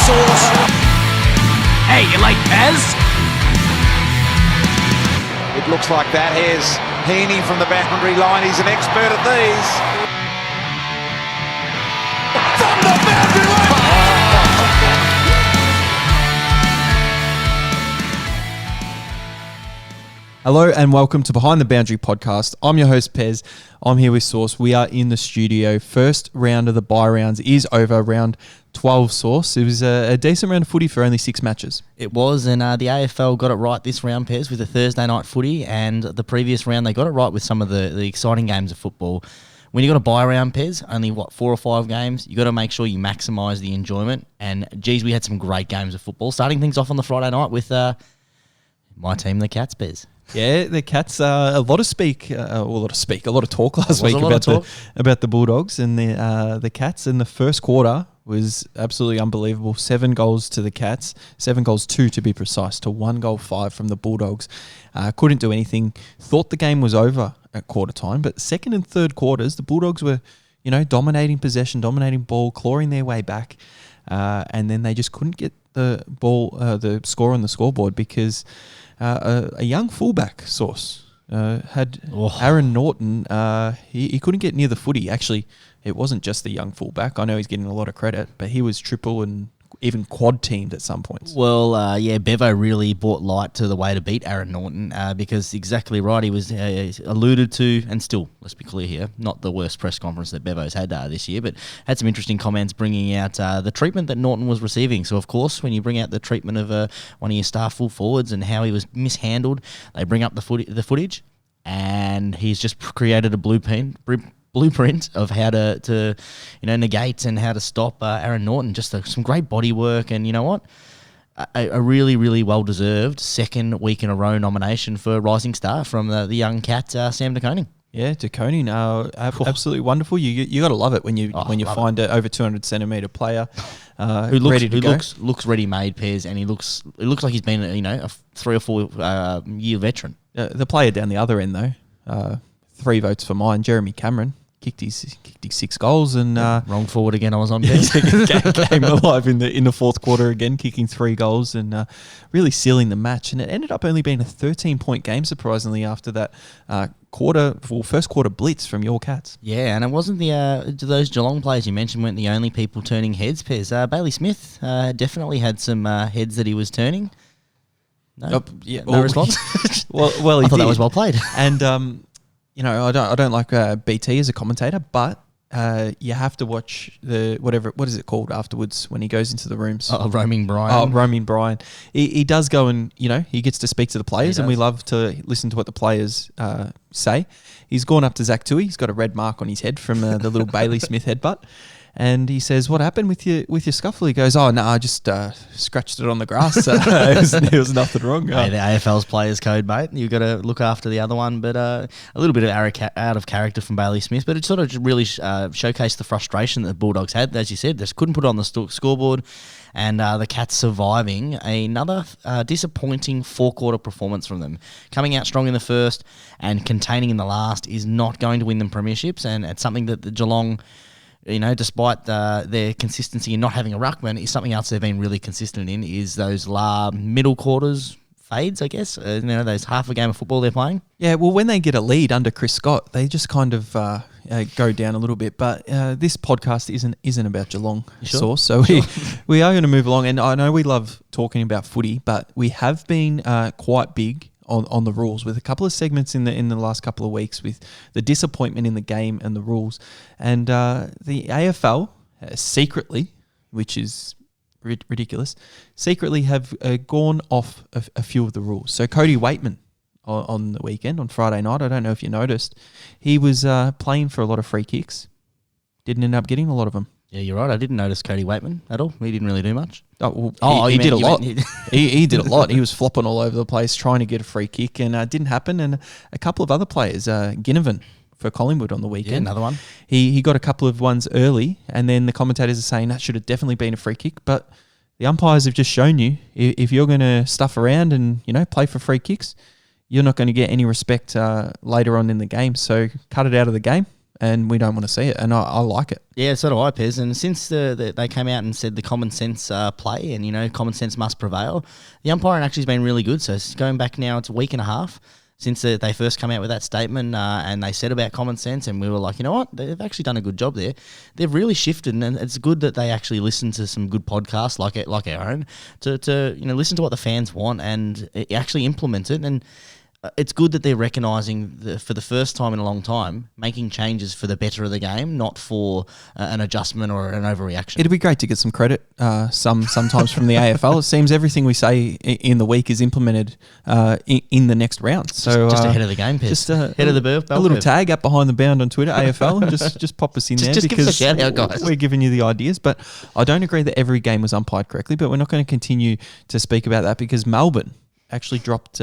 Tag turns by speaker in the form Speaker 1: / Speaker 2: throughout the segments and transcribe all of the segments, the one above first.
Speaker 1: Sauce.
Speaker 2: Hey, you like Pez?
Speaker 1: It looks like that. Here's Heaney from the boundary line. He's an expert at these. From the boundary line!
Speaker 3: Hello and welcome to Behind the Boundary podcast. I'm your host Pez. I'm here with Sauce. We are in the studio. First round of the bye rounds is over, round 12, Sauce. It was a decent round of footy for only 6 matches.
Speaker 4: It was, and the AFL got it right this round, Pez, with the Thursday night footy, and the previous round they got it right with some of the exciting games of football. When you got a bye round, Pez, only 4 or 5 games, you got to make sure you maximise the enjoyment. And geez, we had some great games of football. Starting things off on the Friday night with my team, the Cats, Pez.
Speaker 3: Yeah, the Cats. A lot of talk last week about the Bulldogs and the Cats. And the first quarter was absolutely unbelievable. 7 goals to the Cats, 7 goals 2 to be precise, to 1 goal 5 from the Bulldogs. Couldn't do anything. Thought the game was over at quarter time, but second and third quarters, the Bulldogs were, dominating possession, dominating ball, clawing their way back, and then they just couldn't get the ball, the score on the scoreboard because a young fullback, Sauce, had Aaron Norton. He couldn't get near the footy. Actually, it wasn't just the young fullback. I know he's getting a lot of credit, but he was triple and even quad teamed at some points.
Speaker 4: Well, Bevo really brought light to the way to beat Aaron Norton because exactly right, he was alluded to, and still, let's be clear here, not the worst press conference that Bevo's had this year, but had some interesting comments bringing out the treatment that Norton was receiving. So, of course, when you bring out the treatment of one of your star full forwards and how he was mishandled, they bring up the footage, and he's just created a blueprint of how to negate and how to stop Aaron Norton. Just some great body work, and you know what? A really, really well-deserved second week in a row nomination for Rising Star from the young cat, Sam De Koning.
Speaker 3: Yeah, De Koning, absolutely wonderful. You got to love it when you find an over 200 centimetre player
Speaker 4: who
Speaker 3: looks
Speaker 4: looks ready-made, Pairs, and it looks like he's been a 3 or 4 year veteran.
Speaker 3: The player down the other end though, 3 votes for mine, Jeremy Cameron. Kicked his 6 goals and
Speaker 4: wrong forward again. I was on
Speaker 3: came alive in the fourth quarter again, kicking 3 goals and really sealing the match. And it ended up only being a 13-point game, surprisingly, after that first quarter blitz from your Cats.
Speaker 4: Yeah, and it wasn't those Geelong players you mentioned weren't the only people turning heads. Pairs. Bailey Smith definitely had some heads that he was turning. No, no response.
Speaker 3: well,
Speaker 4: I thought that was well played.
Speaker 3: And I don't like BT as a commentator, but you have to watch what is it called afterwards when he goes into the rooms?
Speaker 4: Roaming Brian.
Speaker 3: Roaming Brian. He does go and, he gets to speak to the players, and we love to listen to what the players say. He's gone up to Zach Tui. He's got a red mark on his head from the little Bailey Smith headbutt. And he says, "What happened with your scuffle?" He goes, "Oh, no, I just scratched it on the grass. There was nothing wrong."
Speaker 4: Hey, the AFL's players code, mate. You've got to look after the other one. But a little bit of out of character from Bailey Smith. But it sort of really showcased the frustration that the Bulldogs had. As you said, just couldn't put it on the scoreboard. And the Cats surviving another disappointing 4-quarter performance from them. Coming out strong in the first and containing in the last is not going to win them premierships. And it's something that the Geelong, despite their consistency in not having a ruckman, is something else they've been really consistent in, is those middle quarters fades, I guess. Those half a game of football they're playing. Yeah,
Speaker 3: well, when they get a lead under Chris Scott, they just kind of go down a little bit. But this podcast isn't about Geelong, Sauce. So we are going to move along. And I know we love talking about footy, but we have been quite big on the rules, with a couple of segments in the last couple of weeks with the disappointment in the game and the rules. And the AFL secretly, which is ridiculous, secretly have gone off a few of the rules. So Cody Waitman on the weekend, on Friday night, I don't know if you noticed, he was playing for a lot of free kicks. Didn't end up getting a lot of them.
Speaker 4: Yeah, you're right. I didn't notice Cody Waitman at all. He didn't really do much.
Speaker 3: He did a lot. He did a lot. He was flopping all over the place trying to get a free kick, and it didn't happen. And a couple of other players, Ginnivan for Collingwood on the weekend.
Speaker 4: Yeah, another one.
Speaker 3: He got a couple of ones early, and then the commentators are saying that should have definitely been a free kick. But the umpires have just shown you, if you're going to stuff around and play for free kicks, you're not going to get any respect later on in the game. So cut it out of the game. and we don't want to see it, and I like it.
Speaker 4: Yeah, so do I, Pez. And since they came out and said the common sense play and, common sense must prevail, the umpiring actually has been really good. So it's going back now, it's a week and a half since they first came out with that statement and they said about common sense, and we were like, you know what, they've actually done a good job there. They've really shifted, and it's good that they actually listen to some good podcasts like our own to listen to what the fans want and actually implement it. And it's good that they're recognising for the first time in a long time, making changes for the better of the game, not for an adjustment or an overreaction.
Speaker 3: It'd be great to get some credit sometimes from the AFL. It seems everything we say in the week is implemented in the next round. So
Speaker 4: just ahead of the game, Pez. Just ahead of the bell
Speaker 3: a little tag up behind the bound on Twitter, AFL. just pop us in there
Speaker 4: just
Speaker 3: because
Speaker 4: give us a shout out, guys.
Speaker 3: We're giving you the ideas. But I don't agree that every game was umpired correctly, but we're not going to continue to speak about that because Melbourne actually dropped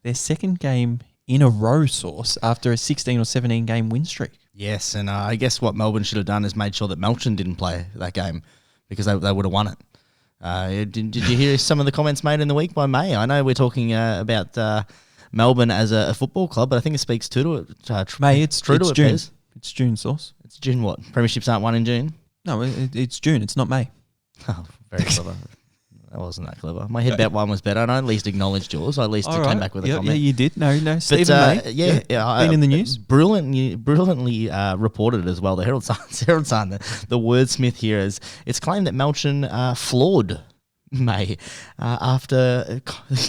Speaker 3: their second game in a row, Source, after a 16 or 17 game win streak.
Speaker 4: Yes, and I guess what Melbourne should have done is made sure that Melksham didn't play that game because they would have won it. Did you hear some of the comments made in the week by May? I know we're talking about Melbourne as a football club, but I think it speaks to it.
Speaker 3: May, it's
Speaker 4: true
Speaker 3: it's
Speaker 4: to
Speaker 3: June.
Speaker 4: It, Pez.
Speaker 3: It's June, Source.
Speaker 4: It's June what? Premierships aren't won in June?
Speaker 3: No, it's June. It's not May.
Speaker 4: Oh, very clever. That wasn't that clever. My headbet one was better, and I at least acknowledged yours. I at least came back with a comment.
Speaker 3: Yeah, you did. No, Stephen May. Been in the news.
Speaker 4: Brilliantly reported as well. The Herald Sun, the wordsmith here is it's claimed that Melksham flawed May after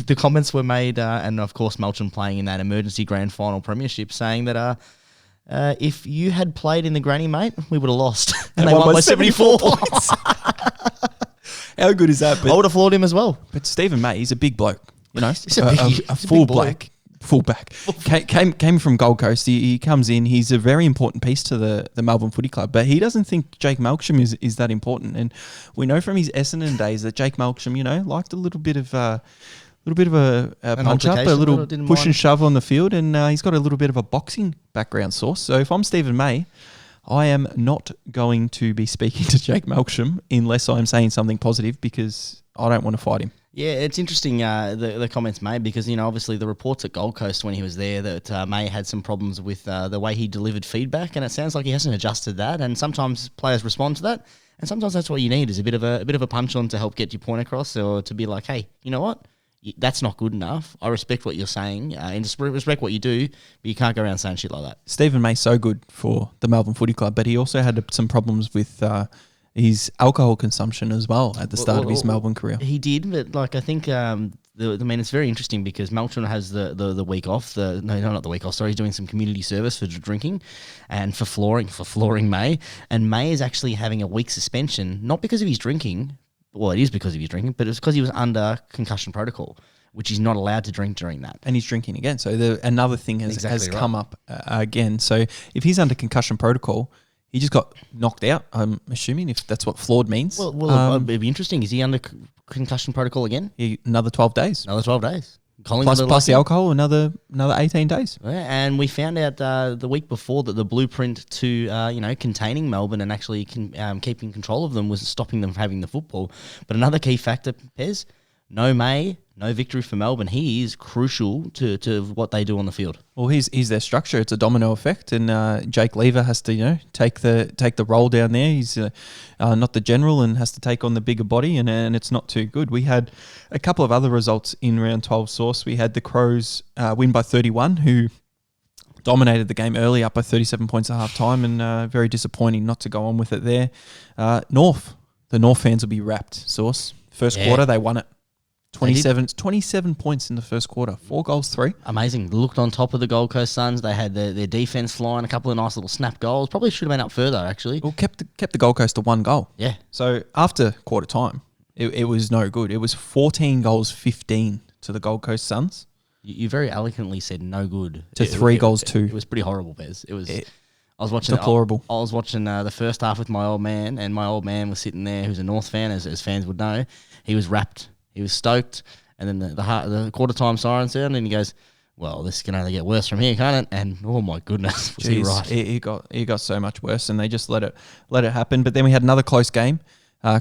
Speaker 4: the comments were made, and of course Melksham playing in that emergency grand final premiership, saying that if you had played in the granny, mate, we would have lost, and they won by 74 points.
Speaker 3: How good is that?
Speaker 4: I would have floored him as well.
Speaker 3: But Stephen May, he's a big bloke,
Speaker 4: He's
Speaker 3: a fullback. Came from Gold Coast. He comes in. He's a very important piece to the Melbourne Footy Club, but he doesn't think Jake Melksham is that important. And we know from his Essendon days that Jake Melksham, liked a little bit of a punch up, a little push and shove on the field, and he's got a little bit of a boxing background, Source. So if I'm Stephen May, I am not going to be speaking to Jake Melksham unless I'm saying something positive because I don't want to fight him.
Speaker 4: Yeah, it's interesting the comments made because, obviously the reports at Gold Coast when he was there that May had some problems with the way he delivered feedback, and it sounds like he hasn't adjusted that, and sometimes players respond to that, and sometimes that's what you need is a bit of a punch on to help get your point across, or to be like, hey, you know what? That's not good enough. I respect what you're saying and just respect what you do, but you can't go around saying shit like that.
Speaker 3: Stephen May's so good for the Melbourne Footy Club, but he also had some problems with his alcohol consumption as well at the start of his Melbourne career.
Speaker 4: He did, but I think it's very interesting because Melksham has the week off. Not the week off. Sorry, he's doing some community service for drinking and for flooring May, and May is actually having a week suspension, not because of his drinking. Well, it is because of his drinking, but it's because he was under concussion protocol, which he's not allowed to drink during that.
Speaker 3: And he's drinking again. So another thing has come up again. So if he's under concussion protocol, he just got knocked out, I'm assuming, if that's what flawed means.
Speaker 4: Well, it'd be interesting. Is he under concussion protocol again?
Speaker 3: Another 12 days.
Speaker 4: Another 12 days.
Speaker 3: Plus the alcohol, another 18 days.
Speaker 4: Yeah, and we found out the week before that the blueprint to containing Melbourne and actually keeping control of them was stopping them from having the football. But another key factor, Pez, no May, no victory for Melbourne. He is crucial to what they do on the field.
Speaker 3: Well, he's their structure. It's a domino effect, and Jake Lever has to take the role down there. He's not the general and has to take on the bigger body, and it's not too good. We had a couple of other results in round 12, Source. We had the Crows win by 31, who dominated the game early, up by 37 points at half time, and very disappointing not to go on with it there. The North fans will be wrapped, Source. First quarter, they won it. 27 points in the first quarter. 4 goals, 3.
Speaker 4: Amazing. Looked on top of the Gold Coast Suns. They had their defence flying, a couple of nice little snap goals. Probably should have been up further, actually.
Speaker 3: Well, kept the Gold Coast to 1 goal.
Speaker 4: Yeah.
Speaker 3: So after quarter time, it was no good. It was 14 goals, 15 to the Gold Coast Suns.
Speaker 4: You very eloquently said no good.
Speaker 3: To 3 goals, 2.
Speaker 4: It was pretty horrible, Bez. It was... I was watching
Speaker 3: deplorable.
Speaker 4: I was watching the first half with my old man, and my old man was sitting there, who's a North fan, as fans would know. He was wrapped. He was stoked. And then the quarter time siren sound, and he goes, "Well, this can only get worse from here, can't it?" And oh my goodness, was he right?
Speaker 3: It got so much worse, and they just let it happen. But then we had another close game.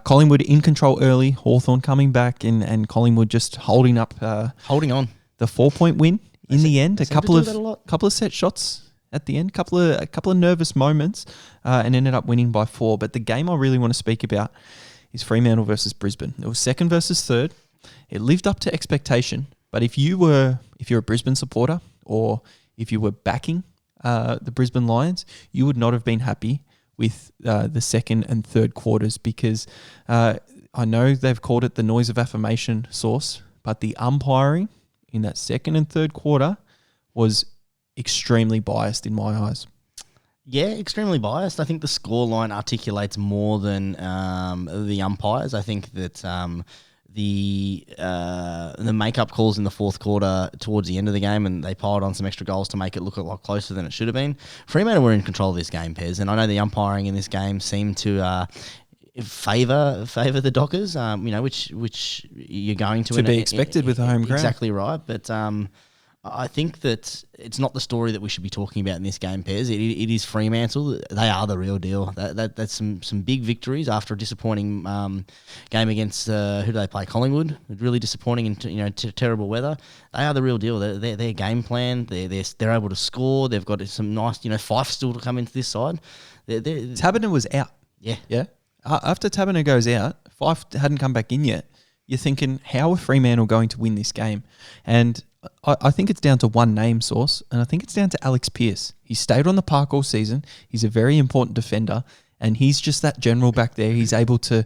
Speaker 3: Collingwood in control early. Hawthorn coming back, and Collingwood just holding on. The 4-point win in the end. A couple of set shots at the end. A couple of nervous moments, and ended up winning by 4. But the game I really want to speak about is Fremantle versus Brisbane. It was second versus third. It lived up to expectation. But if you're a Brisbane supporter, or if you were backing the Brisbane Lions, you would not have been happy with the second and third quarters, because I know they've called it the noise of affirmation sauce, but the umpiring in that second and third quarter was extremely biased in my eyes.
Speaker 4: Yeah, extremely biased. I think the scoreline articulates more than the umpires. I think that the make-up calls in the fourth quarter towards the end of the game, and they piled on some extra goals to make it look a lot closer than it should have been. Fremantle were in control of this game, Pez, and I know the umpiring in this game seemed to favour the Dockers, which you're going to
Speaker 3: be expected with a home ground.
Speaker 4: Exactly right, but I think that it's not the story that we should be talking about in this game, Pez. It is Fremantle. They are the real deal. That's some big victories after a disappointing game against who do they play? Collingwood. Really disappointing in terrible weather. They are the real deal. Their game plan. They're able to score. They've got some nice Fife still to come into this side.
Speaker 3: Taberner was out.
Speaker 4: Yeah.
Speaker 3: After Taberner goes out, Fife hadn't come back in yet. You're thinking, how are Fremantle going to win this game? And I think it's down to one name source, and I think it's down to Alex Pearce. He stayed on the park all season. He's a very important defender, and he's just that general back there. He's able to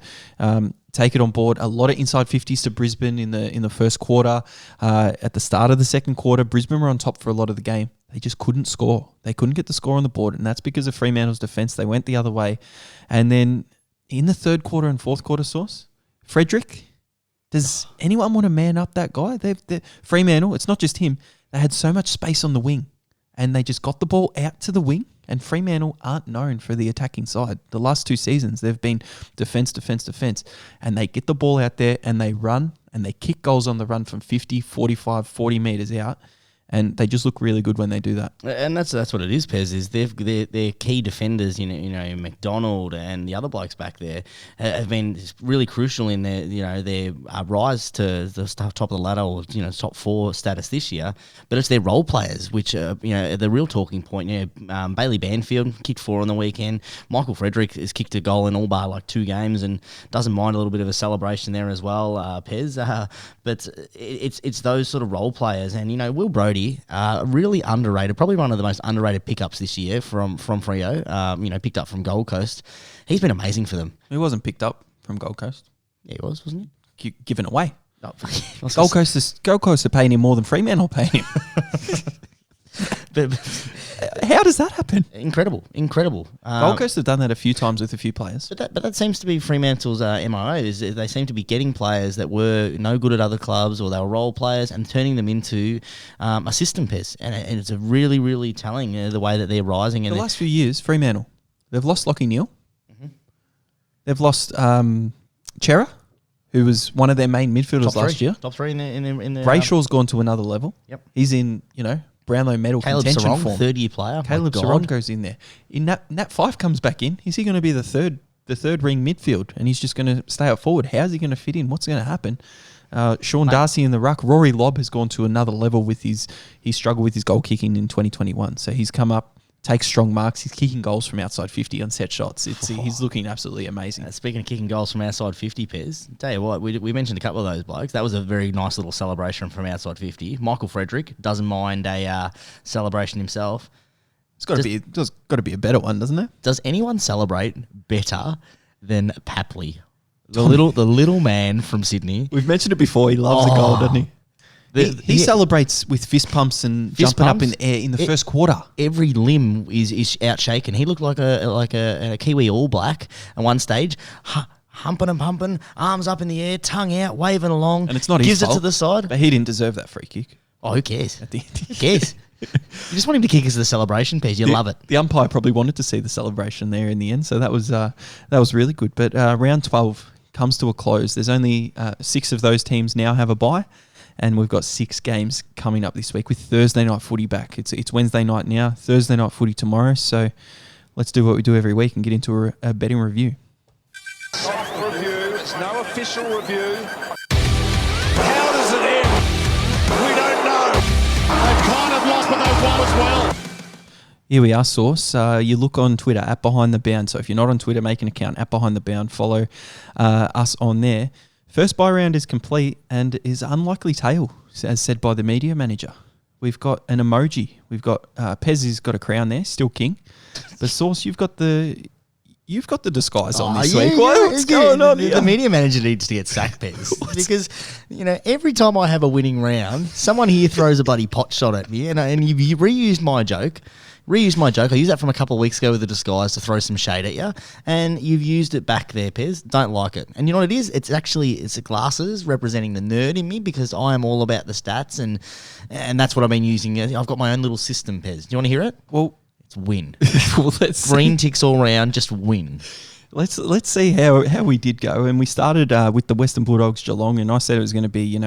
Speaker 3: take it on board. A lot of inside 50s to Brisbane in the first quarter. At the start of the second quarter, Brisbane were on top for a lot of the game. They just couldn't score. They couldn't get the score on the board, and that's because of Fremantle's defence. They went the other way. And then in the third quarter and fourth quarter source, Frederick... Does anyone want to man up that guy? Fremantle, it's not just him. They had so much space on the wing, and they just got the ball out to the wing, and Fremantle aren't known for the attacking side. The last 2 seasons, they've been defence, and they get the ball out there, and they run, and they kick goals on the run from 50, 45, 40 metres out, and they just look really good when they do that.
Speaker 4: And that's what it is, Pez, is their key defenders, McDonald and the other blokes back there have been really crucial in their rise to the top of the ladder, or top 4 status this year. But it's their role players which are the real talking point. Bailey Banfield kicked 4 on the weekend. Michael Frederick has kicked a goal in all bar 2 games and doesn't mind a little bit of a celebration there as well, Pez. But it's those sort of role players, and Will Brodie. Really underrated, probably one of the most underrated pickups this year from Freo. Picked up from Gold Coast. He's been amazing for them.
Speaker 3: He wasn't picked up from Gold Coast.
Speaker 4: Yeah, he wasn't he?
Speaker 3: Given away.
Speaker 4: Oh,
Speaker 3: Gold Coast are paying him more than Fremantle paying him.
Speaker 4: But
Speaker 3: how does that happen?
Speaker 4: Incredible.
Speaker 3: Gold Coast have done that a few times with a few players.
Speaker 4: But that seems to be Fremantle's MO. Is they seem to be getting players that were no good at other clubs, or they were role players, and turning them into a system piece. And it's a really, really telling the way that they're rising.
Speaker 3: The last few years, Fremantle, they've lost Lockie Neal. Mm-hmm. They've lost Chera, who was one of their main midfielders last year.
Speaker 4: Top 3 in the
Speaker 3: Brayshaw's gone to another level.
Speaker 4: Yep.
Speaker 3: He's in, Brownlow medal
Speaker 4: Caleb
Speaker 3: contention
Speaker 4: Sarong,
Speaker 3: form.
Speaker 4: third-year player.
Speaker 3: Caleb Sarong goes in there. Nat Fife comes back in. Is he going to be the third ring midfield, and he's just going to stay up forward? How's he going to fit in? What's going to happen? Sean Darcy in the ruck. Rory Lobb has gone to another level with he struggled with his goal kicking in 2021. So he's come up, takes strong marks. He's kicking goals from outside 50 on set shots. He's looking absolutely amazing.
Speaker 4: Speaking of kicking goals from outside 50, Pez, tell you what, we mentioned a couple of those blokes. That was a very nice little celebration from outside 50. Michael Frederick doesn't mind a celebration himself.
Speaker 3: It's got to be a better one, doesn't it?
Speaker 4: Does anyone celebrate better than Papley? The little man from Sydney.
Speaker 3: We've mentioned it before. He loves a goal, doesn't he? He celebrates with fist pumps and jumping up in the air in the first quarter.
Speaker 4: Every limb is out shaken. He looked like a Kiwi All Black at one stage, humping and pumping, arms up in the air, tongue out, waving along.
Speaker 3: And it's not his fault.
Speaker 4: Gives it to the side.
Speaker 3: But he didn't deserve that free kick.
Speaker 4: Oh, who cares? At the end. Who cares? You just want him to kick us to the celebration, Pez. You love it.
Speaker 3: The umpire probably wanted to see the celebration there in the end, so that was really good. But round 12 comes to a close. There's only 6 of those teams now have a bye. And we've got 6 games coming up this week with Thursday night footy back. It's Wednesday night now, Thursday night footy tomorrow. So let's do what we do every week and get into a betting review.
Speaker 1: Soft review. It's no official review. How does it end? We don't know. They've kind of lost, but they've won as well.
Speaker 3: Here we are, Source. You look on Twitter, at Behind the Bound. So if you're not on Twitter, make an account, at Behind the Bound. Follow us on there. First buy round is complete and is unlikely tail, as said by the media manager. We've got an emoji. We've got Pez has got a crown there, still king. But Source, you've got the disguise on this week. What's going on here?
Speaker 4: The media manager needs to get sacked, Pez. Because, every time I have a winning round, someone here throws a bloody pot shot at me, and you reused my joke. I used that from a couple of weeks ago with the disguise to throw some shade at you, and you've used it back there, Pez. Don't like it. And you know what it is? It's the glasses representing the nerd in me, because I am all about the stats, and that's what I've been using. I've got my own little system, Pez. Do you want to hear it?
Speaker 3: Well,
Speaker 4: it's win.
Speaker 3: Well, let's
Speaker 4: green ticks all round, just win.
Speaker 3: Let's see how we did go. And we started with the Western Bulldogs Geelong, and I said it was going to be,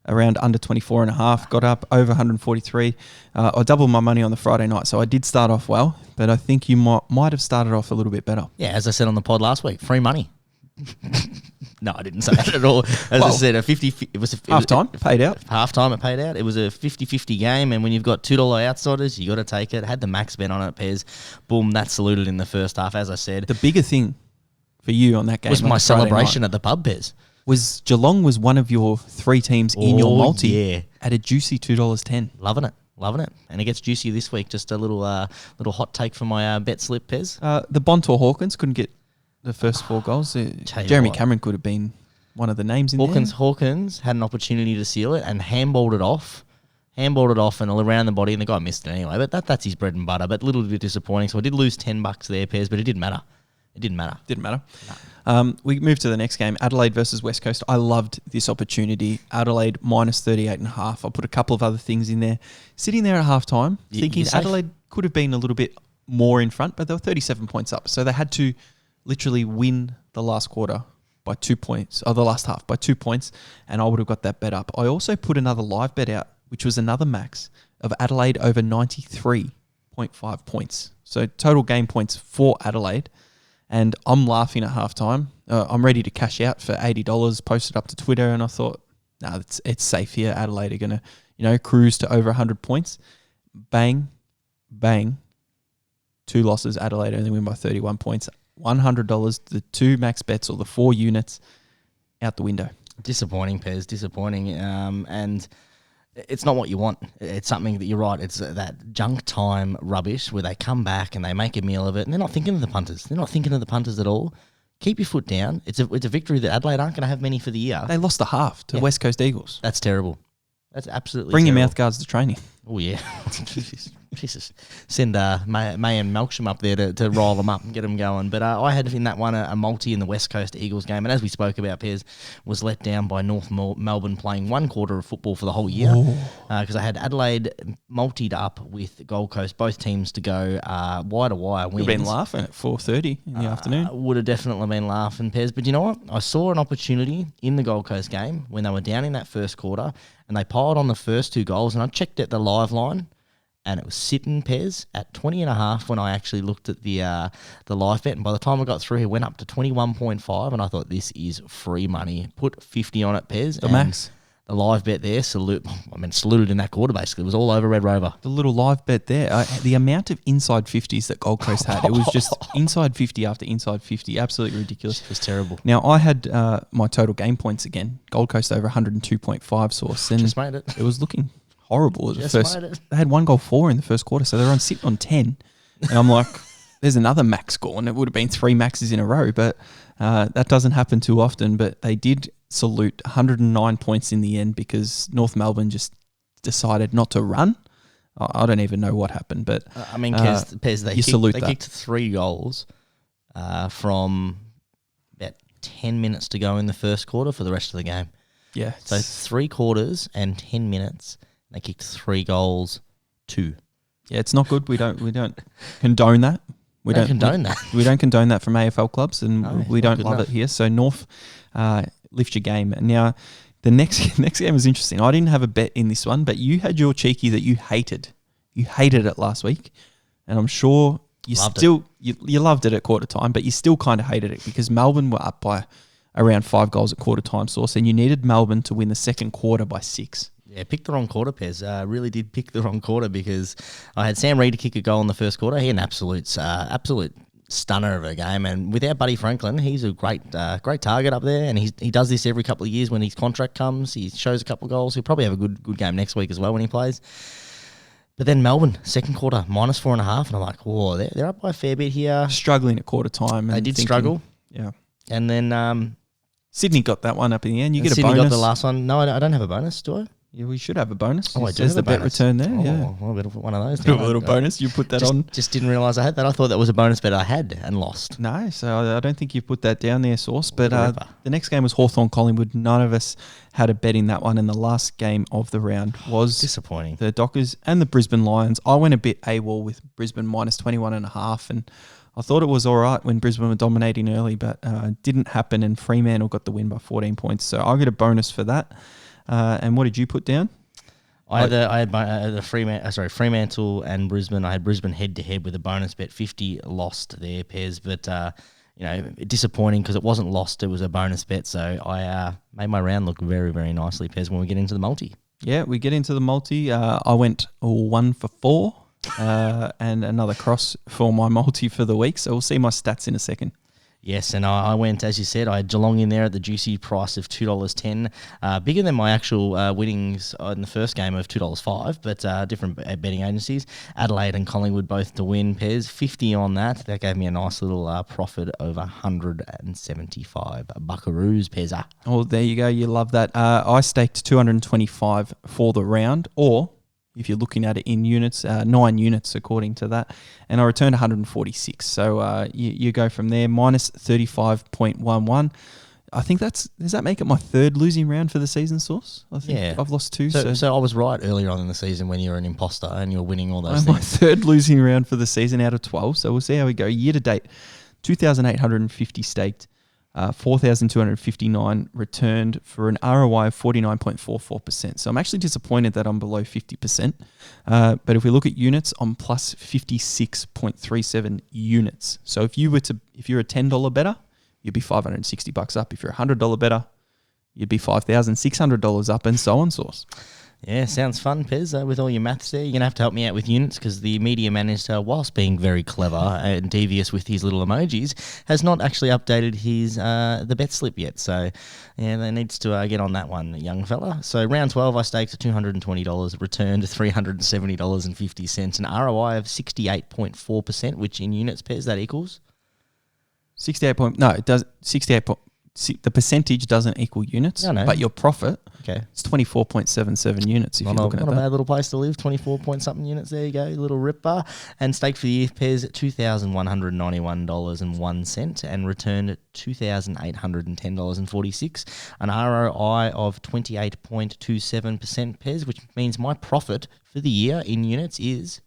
Speaker 3: around under 24.5, got up over 143. I doubled my money on the Friday night, so I did start off well, but I think you might have started off a little bit better.
Speaker 4: Yeah, as I said on the pod last week, free money. No, I didn't say that at all. I said, it was
Speaker 3: half-time, paid out.
Speaker 4: Half-time, it paid out. It was a 50-50 game, and when you've got $2 outsiders, you got to take it. Had the max bet on it, Pez. Boom, that saluted in the first half, as I said.
Speaker 3: The bigger thing for you on that game
Speaker 4: was my celebration at the pub, Pez.
Speaker 3: Was Geelong was one of your three teams in your multi at a juicy $2.10.
Speaker 4: Loving it. And it gets juicy this week. Just a little hot take for my Betslip, Pez.
Speaker 3: The Bontor Hawkins couldn't get the first 4 goals. Jeremy Cameron could have been one of the names in there.
Speaker 4: Hawkins had an opportunity to seal it and handballed it off and all around the body, and the guy missed it anyway. But that's his bread and butter. But a little bit disappointing. So I did lose $10 there, Pez, but it didn't matter. Didn't matter. No. We moved to the next game, Adelaide versus West Coast. I loved this opportunity. Adelaide minus 38.5. I put a couple of other things in there. Sitting there at halftime, thinking Adelaide could have been a little bit more in front, but they were 37 points up. So they had to literally win the last quarter by 2 points, or the last half by 2 points, and I would have got that bet up. I also put another live bet out, which was another max of Adelaide over 93.5 points. So total game points for Adelaide. And I'm laughing at halftime. I'm ready to cash out for $80, posted up to Twitter, and I thought, no, it's safe here. Adelaide are going to, cruise to over 100 points. Bang, bang. 2 losses. Adelaide only win by 31 points. $100, the 2 max bets or the 4 units out the window. Disappointing, Pez. Disappointing. And it's not what you want. It's something that you're right. It's that junk time rubbish where they come back and they make a meal of it, and they're not thinking of the punters. They're not thinking of the punters at all. Keep your foot down. It's a victory that Adelaide aren't going to have many for the year.
Speaker 3: They lost the half to West Coast Eagles.
Speaker 4: That's terrible. That's absolutely
Speaker 3: Bring
Speaker 4: terrible.
Speaker 3: your mouth guards to training.
Speaker 4: Oh, yeah. Jesus. Send May and Melksham up there to roll them up and get them going. But I had in that one a multi in the West Coast Eagles game. And as we spoke about, Pez was let down by North Melbourne playing 1 quarter of football for the whole year. Because I had Adelaide multied up with Gold Coast, both teams to go wire-to-wire wins.
Speaker 3: You've been laughing at 4:30 in the afternoon.
Speaker 4: Would have definitely been laughing, Pez. But you know what? I saw an opportunity in the Gold Coast game when they were down in that first quarter and they piled on the first 2 goals. And I checked at the live line, and it was sitting, Pez, at 20.5 when I actually looked at the live bet. And by the time I got through, it went up to 21.5, and I thought, this is free money. Put 50 on it, Pez.
Speaker 3: The max.
Speaker 4: The live bet there, saluted in that quarter, basically. It was all over Red Rover.
Speaker 3: The little live bet there. The amount of inside 50s that Gold Coast had, it was just inside 50 after inside 50. Absolutely ridiculous.
Speaker 4: It was terrible.
Speaker 3: Now, I had my total game points again. Gold Coast over 102.5 Source. And
Speaker 4: just made it.
Speaker 3: It was looking horrible.
Speaker 4: Just made it.
Speaker 3: They had 1 goal 4 in the first quarter, so they were sitting on 10. And I'm like, there's another max score, and it would have been 3 maxes in a row, but that doesn't happen too often. But they did salute 109 points in the end because North Melbourne just decided not to run. I don't even know what happened, but
Speaker 4: Pez, they kicked 3 goals from about 10 minutes to go in the first quarter for the rest of the game.
Speaker 3: Yeah.
Speaker 4: So 3 quarters and 10 minutes. They kicked 3 goals, 2.
Speaker 3: Yeah, it's not good. We don't condone that. We don't condone that from AFL clubs, and we don't love it here. So North, lift your game. Now, the next game was interesting. I didn't have a bet in this one, but you had your cheeky that you hated. You hated it last week, and I'm sure you loved it at quarter time, but you still kind of hated it because Melbourne were up by around 5 goals at quarter time, Source, and you needed Melbourne to win the second quarter by 6.
Speaker 4: Yeah, picked the wrong quarter, Pez. Really did pick the wrong quarter because I had Sam Reid to kick a goal in the first quarter. He had an absolute stunner of a game, and without Buddy Franklin, he's a great target up there, and he does this every couple of years when his contract comes. He shows a couple of goals. He'll probably have a good game next week as well when he plays. But then Melbourne, second quarter, -4.5, and I'm like, whoa, they're up by a fair bit here.
Speaker 3: Struggling at quarter time.
Speaker 4: They did struggle.
Speaker 3: Yeah.
Speaker 4: And then
Speaker 3: Sydney got that one up in the end. You get a
Speaker 4: Sydney
Speaker 3: bonus.
Speaker 4: got the last one. No, I don't have a bonus, do I?
Speaker 3: Yeah, we should have a bonus.
Speaker 4: Oh, I do
Speaker 3: There's
Speaker 4: have
Speaker 3: the
Speaker 4: a
Speaker 3: bet
Speaker 4: bonus.
Speaker 3: return there.
Speaker 4: Oh,
Speaker 3: Yeah.
Speaker 4: well, I better put one of those
Speaker 3: Do
Speaker 4: down.
Speaker 3: a little bonus. You put that on.
Speaker 4: Just didn't realise I had that. I thought that was a bonus bet I had and lost.
Speaker 3: No, so I don't think you put that down there, Sauce. But
Speaker 4: Whatever.
Speaker 3: the next game was Hawthorn-Collingwood. None of us had a bet in that one. And the last game of the round was
Speaker 4: Disappointing.
Speaker 3: the Dockers and the Brisbane Lions. I went a bit AWOL with Brisbane -21.5, and I thought it was all right when Brisbane were dominating early, but didn't happen, and Fremantle got the win by 14 points. So I get a bonus for that. And what did you put down?
Speaker 4: I had Fremantle and Brisbane. I had Brisbane head to head with a bonus bet 50, lost there, Pez, but disappointing because it wasn't lost, it was a bonus bet. So I made my round look very, very nicely, Pez, when we get into the multi.
Speaker 3: Yeah, we get into the multi. I went 1 for 4 and another cross for my multi for the week. So we'll see my stats in a second.
Speaker 4: Yes, and I went, as you said, I had Geelong in there at the juicy price of $2.10, bigger than my actual winnings in the first game of $2.05, but different betting agencies. Adelaide and Collingwood both to win, Pez, 50 on that. That gave me a nice little profit of 175 buckaroos, Pezza.
Speaker 3: Oh, there you go. You love that. I staked 225 for the round, or if you're looking at it in units, 9 units according to that. And I returned 146. So you go from there, -35.11. I think does that make it my third losing round for the season, Source? I think I've lost 2.
Speaker 4: So I was right earlier on in the season when you were an imposter and you were winning all those
Speaker 3: my
Speaker 4: things.
Speaker 3: third losing round for the season out of 12. So we'll see how we go. Year to date, 2,850 staked. 4,259 returned for an ROI of 49.44%. So I'm actually disappointed that I'm below 50%. But if we look at units, I'm plus 56.37 units. So if you're a $10 better, you'd be $560 up. If you're a $100 better, you'd be $5,600 up, and so on, Source.
Speaker 4: Yeah, sounds fun, Pez. With all your maths there, you're going to have to help me out with units because the media manager, whilst being very clever and devious with his little emojis, has not actually updated his the Betslip yet. So, yeah, they needs to get on that one, young fella. So, round 12, I staked at $220, returned $370.50, an ROI of 68.4%, which in units, Pez, that equals?
Speaker 3: 68. No, it does. 68. The percentage doesn't equal units, but your profit, it's 24.77 units if you're looking at that.
Speaker 4: Not a bad little place to live, 24 point something units, there you go, little ripper. And stake for the year, Pez, $2,191.01 and returned $2,810.46, an ROI of 28.27%, Pez, which means my profit for the year in units is...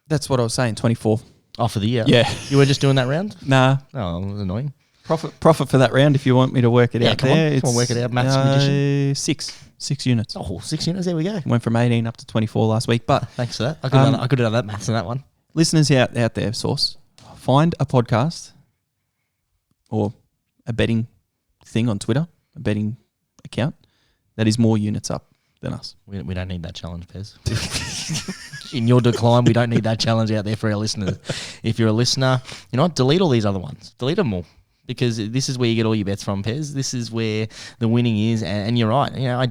Speaker 3: That's what I was saying, 24.
Speaker 4: Oh, for the year?
Speaker 3: Yeah.
Speaker 4: You were just doing that round?
Speaker 3: Nah.
Speaker 4: Oh, it was annoying.
Speaker 3: Profit for that round if you want me to work it out there.
Speaker 4: Come on, work it out, maths magician.
Speaker 3: 6 units.
Speaker 4: Oh, 6 units, there we go.
Speaker 3: Went from 18 up to 24 last week. But
Speaker 4: thanks for that. I could have done that maths on that one.
Speaker 3: Listeners out there, Source, find a podcast or a betting thing on Twitter, a betting account that is more units up than us.
Speaker 4: We don't need that challenge, Pez. In your decline, we don't need that challenge out there for our listeners. If you're a listener, you know what? Delete all these other ones. Delete them all. Because this is where you get all your bets from, Pez. This is where the winning is, and you're right. You know, I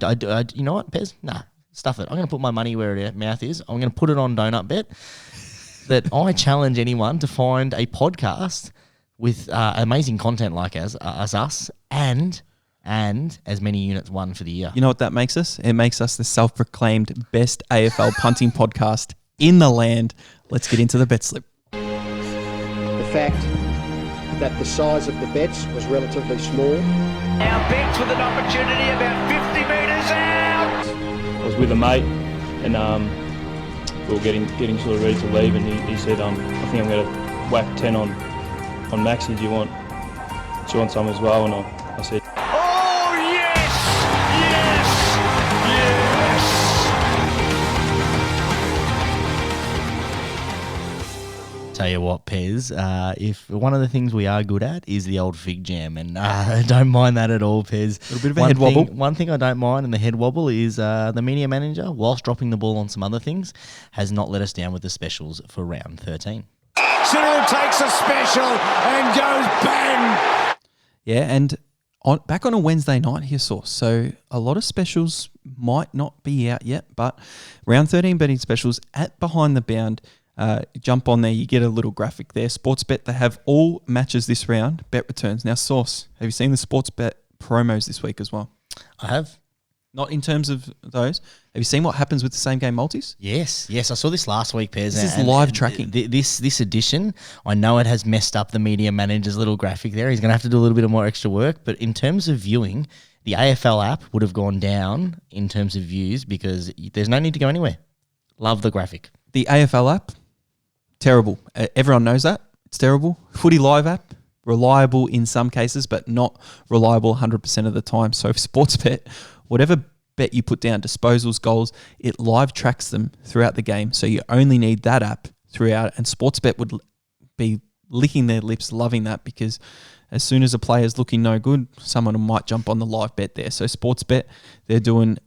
Speaker 4: you know what, Pez? Nah, stuff it. I'm going to put my money where their mouth is. I'm going to put it on Donut Bet that I challenge anyone to find a podcast with amazing content like us, and as many units won for the year.
Speaker 3: You know what that makes us? It makes us the self-proclaimed best AFL punting podcast in the land. Let's get into the bet slip.
Speaker 5: The fact that the size of the bets was relatively small.
Speaker 1: Now Betts with an opportunity about 50 metres out.
Speaker 6: I was with a mate and we were getting sort of ready to leave, and he said, I think I'm going to whack 10 on Maxi. Do you want some as well? And I said,
Speaker 1: Oh yes! Yes! Yes!
Speaker 4: Tell you what, Pez, if one of the things we are good at is the old fig jam, and I don't mind that at all, Pez.
Speaker 3: A little bit of a head wobble.
Speaker 4: One thing I don't mind in the head wobble is the media manager, whilst dropping the ball on some other things, has not let us down with the specials for round 13.
Speaker 1: Cyril takes a special and goes bang.
Speaker 3: Yeah, and back on a Wednesday night here, Source. So a lot of specials might not be out yet, but round 13 betting specials at Behind the Bound. Jump on there, you get a little graphic there. Sportsbet, they have all matches this round, bet returns. Now, Source, have you seen the Sportsbet promos this week as well?
Speaker 4: I have.
Speaker 3: Not in terms of those. Have you seen what happens with the same game multis?
Speaker 4: Yes. I saw this last week, Pez.
Speaker 3: This is live tracking.
Speaker 4: This edition, I know it has messed up the media manager's little graphic there. He's going to have to do a little bit of more extra work. But in terms of viewing, the AFL app would have gone down in terms of views because there's no need to go anywhere. Love the graphic.
Speaker 3: The AFL app, terrible. Everyone knows that. It's terrible. Footy Live app, reliable in some cases, but not reliable 100% of the time. So Sportsbet, whatever bet you put down, disposals, goals, it live tracks them throughout the game. So you only need that app throughout. And Sportsbet would be licking their lips, loving that, because as soon as a player's looking no good, someone might jump on the live bet there. So Sportsbet, they're doing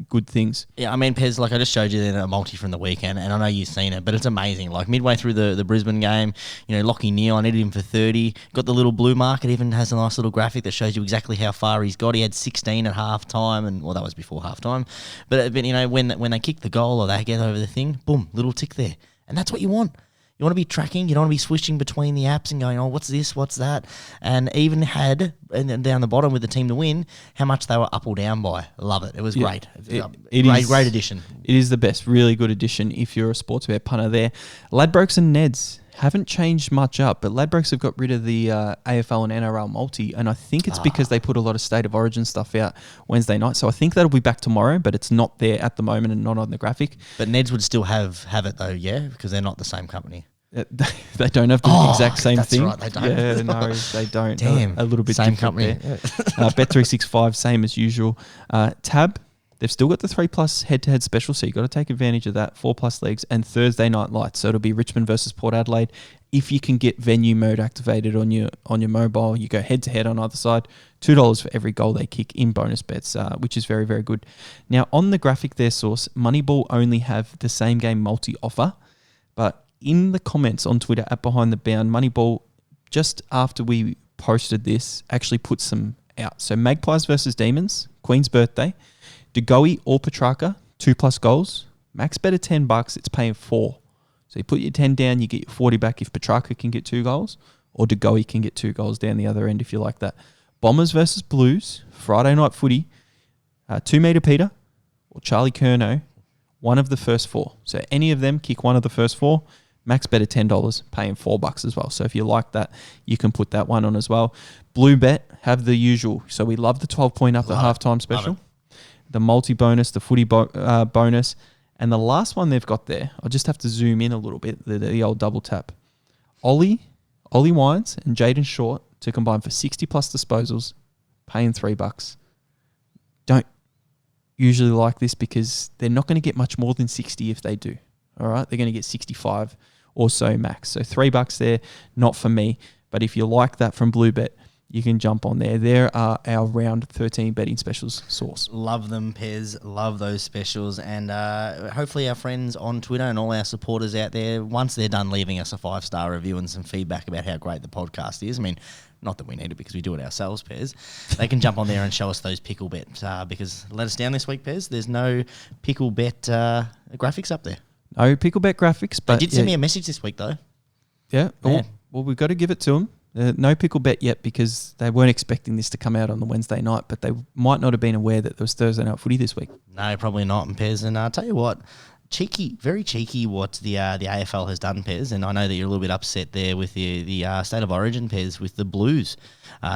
Speaker 3: good things.
Speaker 4: Yeah, I mean, Pez, like I just showed you a multi from the weekend, and I know you've seen it, but it's amazing. Like midway through the Brisbane game, Lockie Neal, I needed him for 30. Got the little blue mark. It even has a nice little graphic that shows you exactly how far he's got. He had 16 at half time, and that was before half time. But when they kick the goal or they get over the thing, boom, little tick there. And that's what you want. You want to be tracking. You don't want to be switching between the apps and going, oh, what's this, what's that? And even had, and then down the bottom with the team to win, how much they were up or down by. Love it. It was great. Great addition.
Speaker 3: It is the best. Really good addition if you're a Sportsbet punter there. Ladbrokes and Neds haven't changed much up, but Ladbrokes have got rid of the AFL and NRL multi, and I think it's because they put a lot of State of Origin stuff out Wednesday night. So I think that'll be back tomorrow, but it's not there at the moment and not on the graphic.
Speaker 4: But Neds would still have it though, yeah, because they're not the same company.
Speaker 3: They don't have the exact same
Speaker 4: that's
Speaker 3: thing.
Speaker 4: Right, they don't.
Speaker 3: Yeah, no, they don't.
Speaker 4: Damn,
Speaker 3: a little bit
Speaker 4: same
Speaker 3: different
Speaker 4: company.
Speaker 3: there. Bet365, same as usual. Tab, they've still got the 3+ head-to-head special, so you've got to take advantage of that. 4+ legs and Thursday night lights. So it'll be Richmond versus Port Adelaide. If you can get venue mode activated on your mobile, you go head-to-head on either side. $2 for every goal they kick in bonus bets, which is very, very good. Now, on the graphic there, Source, Moneyball only have the same game multi offer, but in the comments on Twitter at Behind the Bound, Moneyball, just after we posted this, actually put some out. So Magpies versus Demons, Queen's birthday, DeGoey or Petrarca, 2+ goals. Max bet at $10, it's paying 4. So you put your 10 down, you get your 40 back if Petrarca can get 2 goals, or DeGoey can get 2 goals down the other end if you like that. Bombers versus Blues, Friday night footy, 2 metre Peter or Charlie Curnow, one of the first 4. So any of them kick one of the first 4. Max bet at $10, paying $4 as well. So if you like that, you can put that one on as well. Blue Bet have the usual. So we love the 12-point up at halftime special, the multi-bonus, the footy bonus, and the last one they've got there, I'll just have to zoom in a little bit, the old double tap. Ollie Wines and Jaden Short to combine for 60+ disposals, paying $3. Don't usually like this because they're not going to get much more than 60 if they do. All right, they're going to get 65 or so max. So $3 there, not for me. But if you like that from Bluebet, you can jump on there. There are our round 13 betting specials, Source.
Speaker 4: Love them, Pez. Love those specials. And hopefully our friends on Twitter and all our supporters out there, once they're done leaving us a 5-star review and some feedback about how great the podcast is, I mean, not that we need it because we do it ourselves, Pez, they can jump on there and show us those pickle bets because let us down this week, Pez. There's no pickle bet graphics up there.
Speaker 3: No pickle bet graphics. But
Speaker 4: they did send me a message this week, though.
Speaker 3: Yeah. Well, we've got to give it to them. No pickle bet yet because they weren't expecting this to come out on the Wednesday night, but they might not have been aware that there was Thursday night footy this week.
Speaker 4: No, probably not, Pez. And I'll tell you what, very cheeky what the AFL has done, Pez. And I know that you're a little bit upset there with the State of Origin, Pez, with the Blues.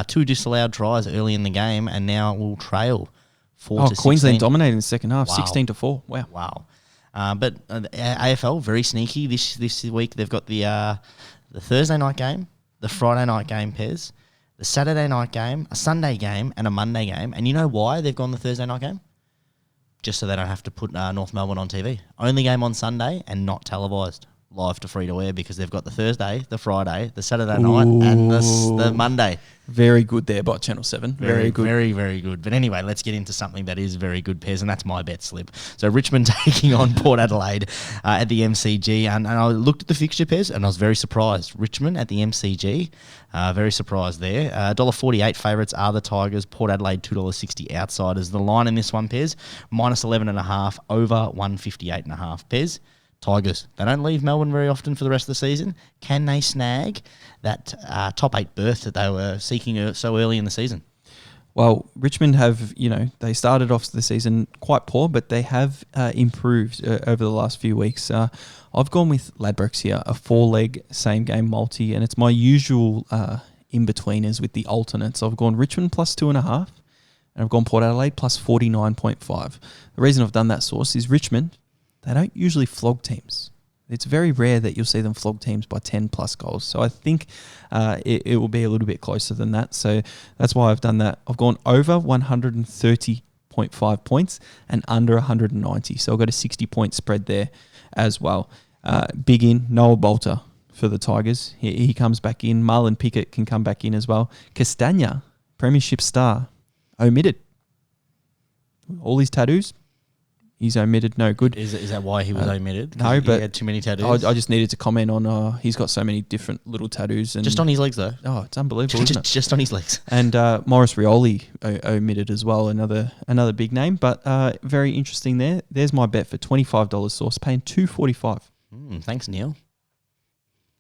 Speaker 4: 2 disallowed tries early in the game, and now will trail 4 to 16.
Speaker 3: Queensland dominated in the second half,
Speaker 4: Wow.
Speaker 3: 16-4.
Speaker 4: Wow. But AFL, very sneaky. This week they've got the Thursday night game, the Friday night game, Pez, the Saturday night game, a Sunday game, and a Monday game. And you know why they've gone the Thursday night game? Just so they don't have to put North Melbourne on TV. Only game on Sunday and not televised. live to free to air because they've got the Thursday, the Friday, the Saturday night, and the Monday.
Speaker 3: Very good there by Channel 7. Very good.
Speaker 4: Very, very good. But anyway, let's get into something that is very good, Pez, and that's my bet slip. So Richmond taking on Port Adelaide at the MCG. And I looked at the fixture, Pez, and I was very surprised. Richmond at the MCG, very surprised there. $1.48 favourites are the Tigers. Port Adelaide, $2.60 outsiders. The line in this one, Pez, minus 11.5, over 158.5. Pez, Tigers, they don't leave Melbourne very often for the rest of the season. Can they snag that top 8 berth that they were seeking so early in the season?
Speaker 3: Well, Richmond have, they started off the season quite poor, but they have improved over the last few weeks. I've gone with Ladbrokes here, a 4-leg same-game multi, and it's my usual in-betweeners with the alternates. I've gone Richmond plus 2.5, and I've gone Port Adelaide plus 49.5. The reason I've done that source is Richmond, they don't usually flog teams. It's very rare that you'll see them flog teams by 10 plus goals. So I think it will be a little bit closer than that. So that's why I've done that. I've gone over 130.5 points and under 190. So I've got a 60-point spread there as well. Big in, Noah Bolter for the Tigers. He comes back in. Marlon Pickett can come back in as well. Castagna, premiership star, omitted. All his tattoos. He's omitted, no good.
Speaker 4: Is that why he was omitted?
Speaker 3: No, but
Speaker 4: he had too many tattoos.
Speaker 3: I just needed to comment on. He's got so many different little tattoos, and
Speaker 4: just on his legs though.
Speaker 3: Oh, it's unbelievable, isn't it?
Speaker 4: Just on his legs.
Speaker 3: And Maurice Rioli omitted as well, another big name, but very interesting there. There's my bet for $25 source, paying $2.45.
Speaker 4: Thanks, Neil. Did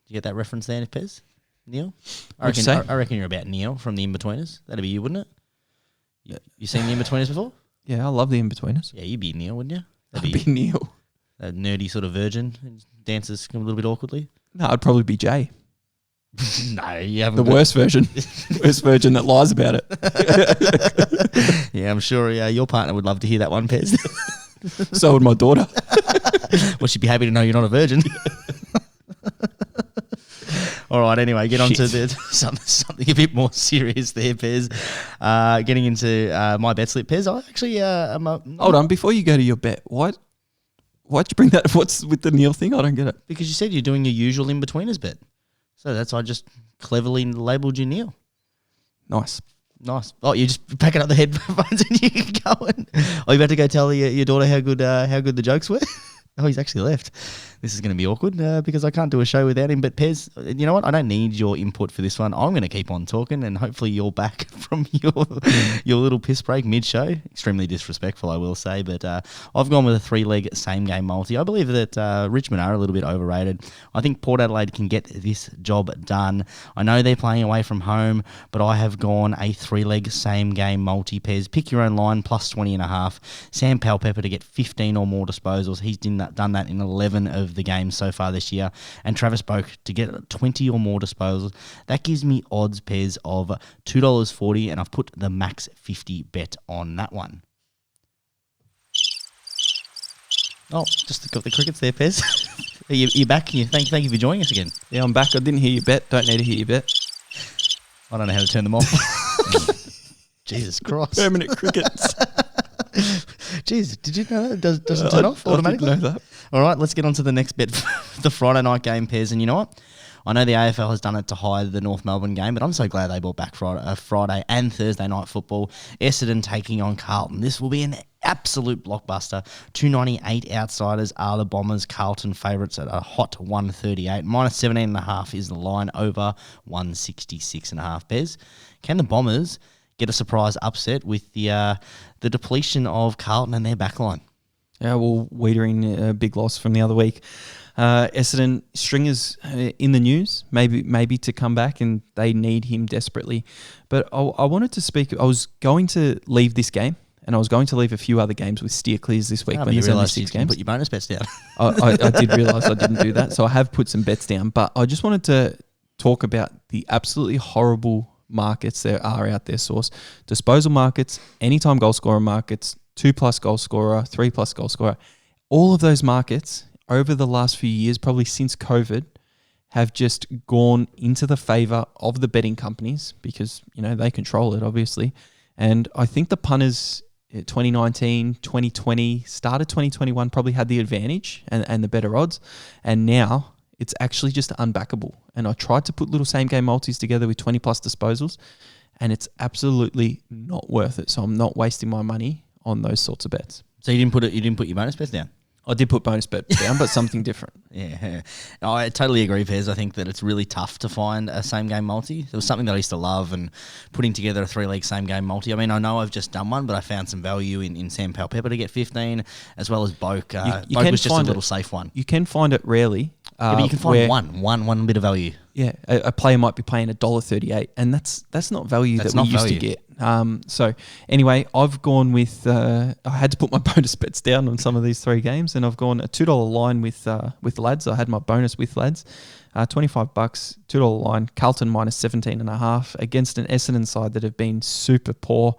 Speaker 4: you get that reference there, Pez? Neil? I reckon you're about Neil from the In-Betweeners. That'd be you, wouldn't it? You seen the In-Betweeners before?
Speaker 3: Yeah, I love the In-Betweeners.
Speaker 4: Yeah, you'd be Neil, wouldn't you?
Speaker 3: I'd be Neil.
Speaker 4: A nerdy sort of virgin who dances a little bit awkwardly.
Speaker 3: No, I'd probably be Jay.
Speaker 4: No, you haven't.
Speaker 3: The worst version. Worst version that lies about it.
Speaker 4: Yeah, I'm sure your partner would love to hear that one, Pez.
Speaker 3: So would my daughter.
Speaker 4: Well, she'd be happy to know you're not a virgin. All right, anyway, get on to something a bit more serious there, Pez. Getting into my Betslip, Pez. I actually...
Speaker 3: Hold on, before you go to your bet, why'd you bring that? What's with the Neil thing? I don't get it.
Speaker 4: Because you said you're doing your usual in-betweeners bet. So I just cleverly labelled you Neil.
Speaker 3: Nice.
Speaker 4: Oh, you're just packing up the headphones and you're going. Are you about to go tell your daughter how good the jokes were? Oh, he's actually left. This is going to be awkward because I can't do a show without him. But Pez, you know what? I don't need your input for this one. I'm going to keep on talking, and hopefully you're back from your little piss break mid-show. Extremely disrespectful, I will say. But I've gone with a 3-leg same-game multi. I believe that Richmond are a little bit overrated. I think Port Adelaide can get this job done. I know they're playing away from home, but I have gone a 3-leg same-game multi. Pez, pick your own line, plus 20.5. Sam Powell-Pepper to get 15 or more disposals. He's done that in 11 of the games so far this year. And Travis Boak to get 20 or more disposals. That gives me odds, Pez, of $2.40, and I've put the max 50 bet on that one. Oh, just got the crickets there, Pez. You're back. Thank you for joining us again.
Speaker 3: Yeah, I'm back. I didn't hear your bet. Don't need to hear your bet.
Speaker 4: I don't know how to turn them off. Jesus Christ.
Speaker 3: Permanent crickets.
Speaker 4: Jeez, did you know that? Does it turn off automatically?
Speaker 3: I didn't know that.
Speaker 4: All right, let's get on to the next bet, the Friday night game, Pez. And you know what? I know the AFL has done it to hide the North Melbourne game, but I'm so glad they brought back Friday and Thursday night football. Essendon taking on Carlton. This will be an absolute blockbuster. 298 outsiders are the Bombers. Carlton favourites at a hot 138. Minus 17.5 is the line, over 166.5. Pez, can the Bombers get a surprise upset with the depletion of Carlton and their backline?
Speaker 3: Yeah, well, Wiedering, a big loss from the other week. Essendon, Stringer's in the news, maybe to come back, and they need him desperately. But I wanted to speak. I was going to leave this game, and I was going to leave a few other games with steer clears this week.
Speaker 4: But
Speaker 3: when
Speaker 4: you
Speaker 3: there's only
Speaker 4: realised
Speaker 3: 6
Speaker 4: you
Speaker 3: games.
Speaker 4: put your bonus bets down.
Speaker 3: I did realise I didn't do that, so I have put some bets down. But I just wanted to talk about the absolutely horrible markets there are out there, Source. Disposal markets, anytime goal scorer markets, 2+ goal scorer, 3+ goal scorer. All of those markets over the last few years, probably since COVID, have just gone into the favour of the betting companies because, they control it, obviously. And I think the punters 2019, 2020, started 2021 probably had the advantage and the better odds. And now it's actually just unbackable. And I tried to put little same game multis together with 20 plus disposals, and it's absolutely not worth it. So I'm not wasting my money on those sorts of bets.
Speaker 4: So you didn't put your bonus bets down?
Speaker 3: I did put bonus bet down, but something different.
Speaker 4: Yeah, no, I totally agree, Pez. I think that it's really tough to find a same game multi. It was something that I used to love, and putting together a 3-league same game multi. I mean, I know I've just done one, but I found some value in Sam Palpepper to get 15, as well as Boak. Boak was just a little safe one.
Speaker 3: You can find it rarely.
Speaker 4: Yeah, but you can find one bit of value.
Speaker 3: Yeah, a player might be paying $1.38, and that's not value that we used to get. So anyway, I've gone with I had to put my bonus bets down on some of these 3 games, and I've gone a $2 line with lads. I had my bonus with lads, $25, $2 line. Carlton minus 17.5 against an Essendon side that have been super poor.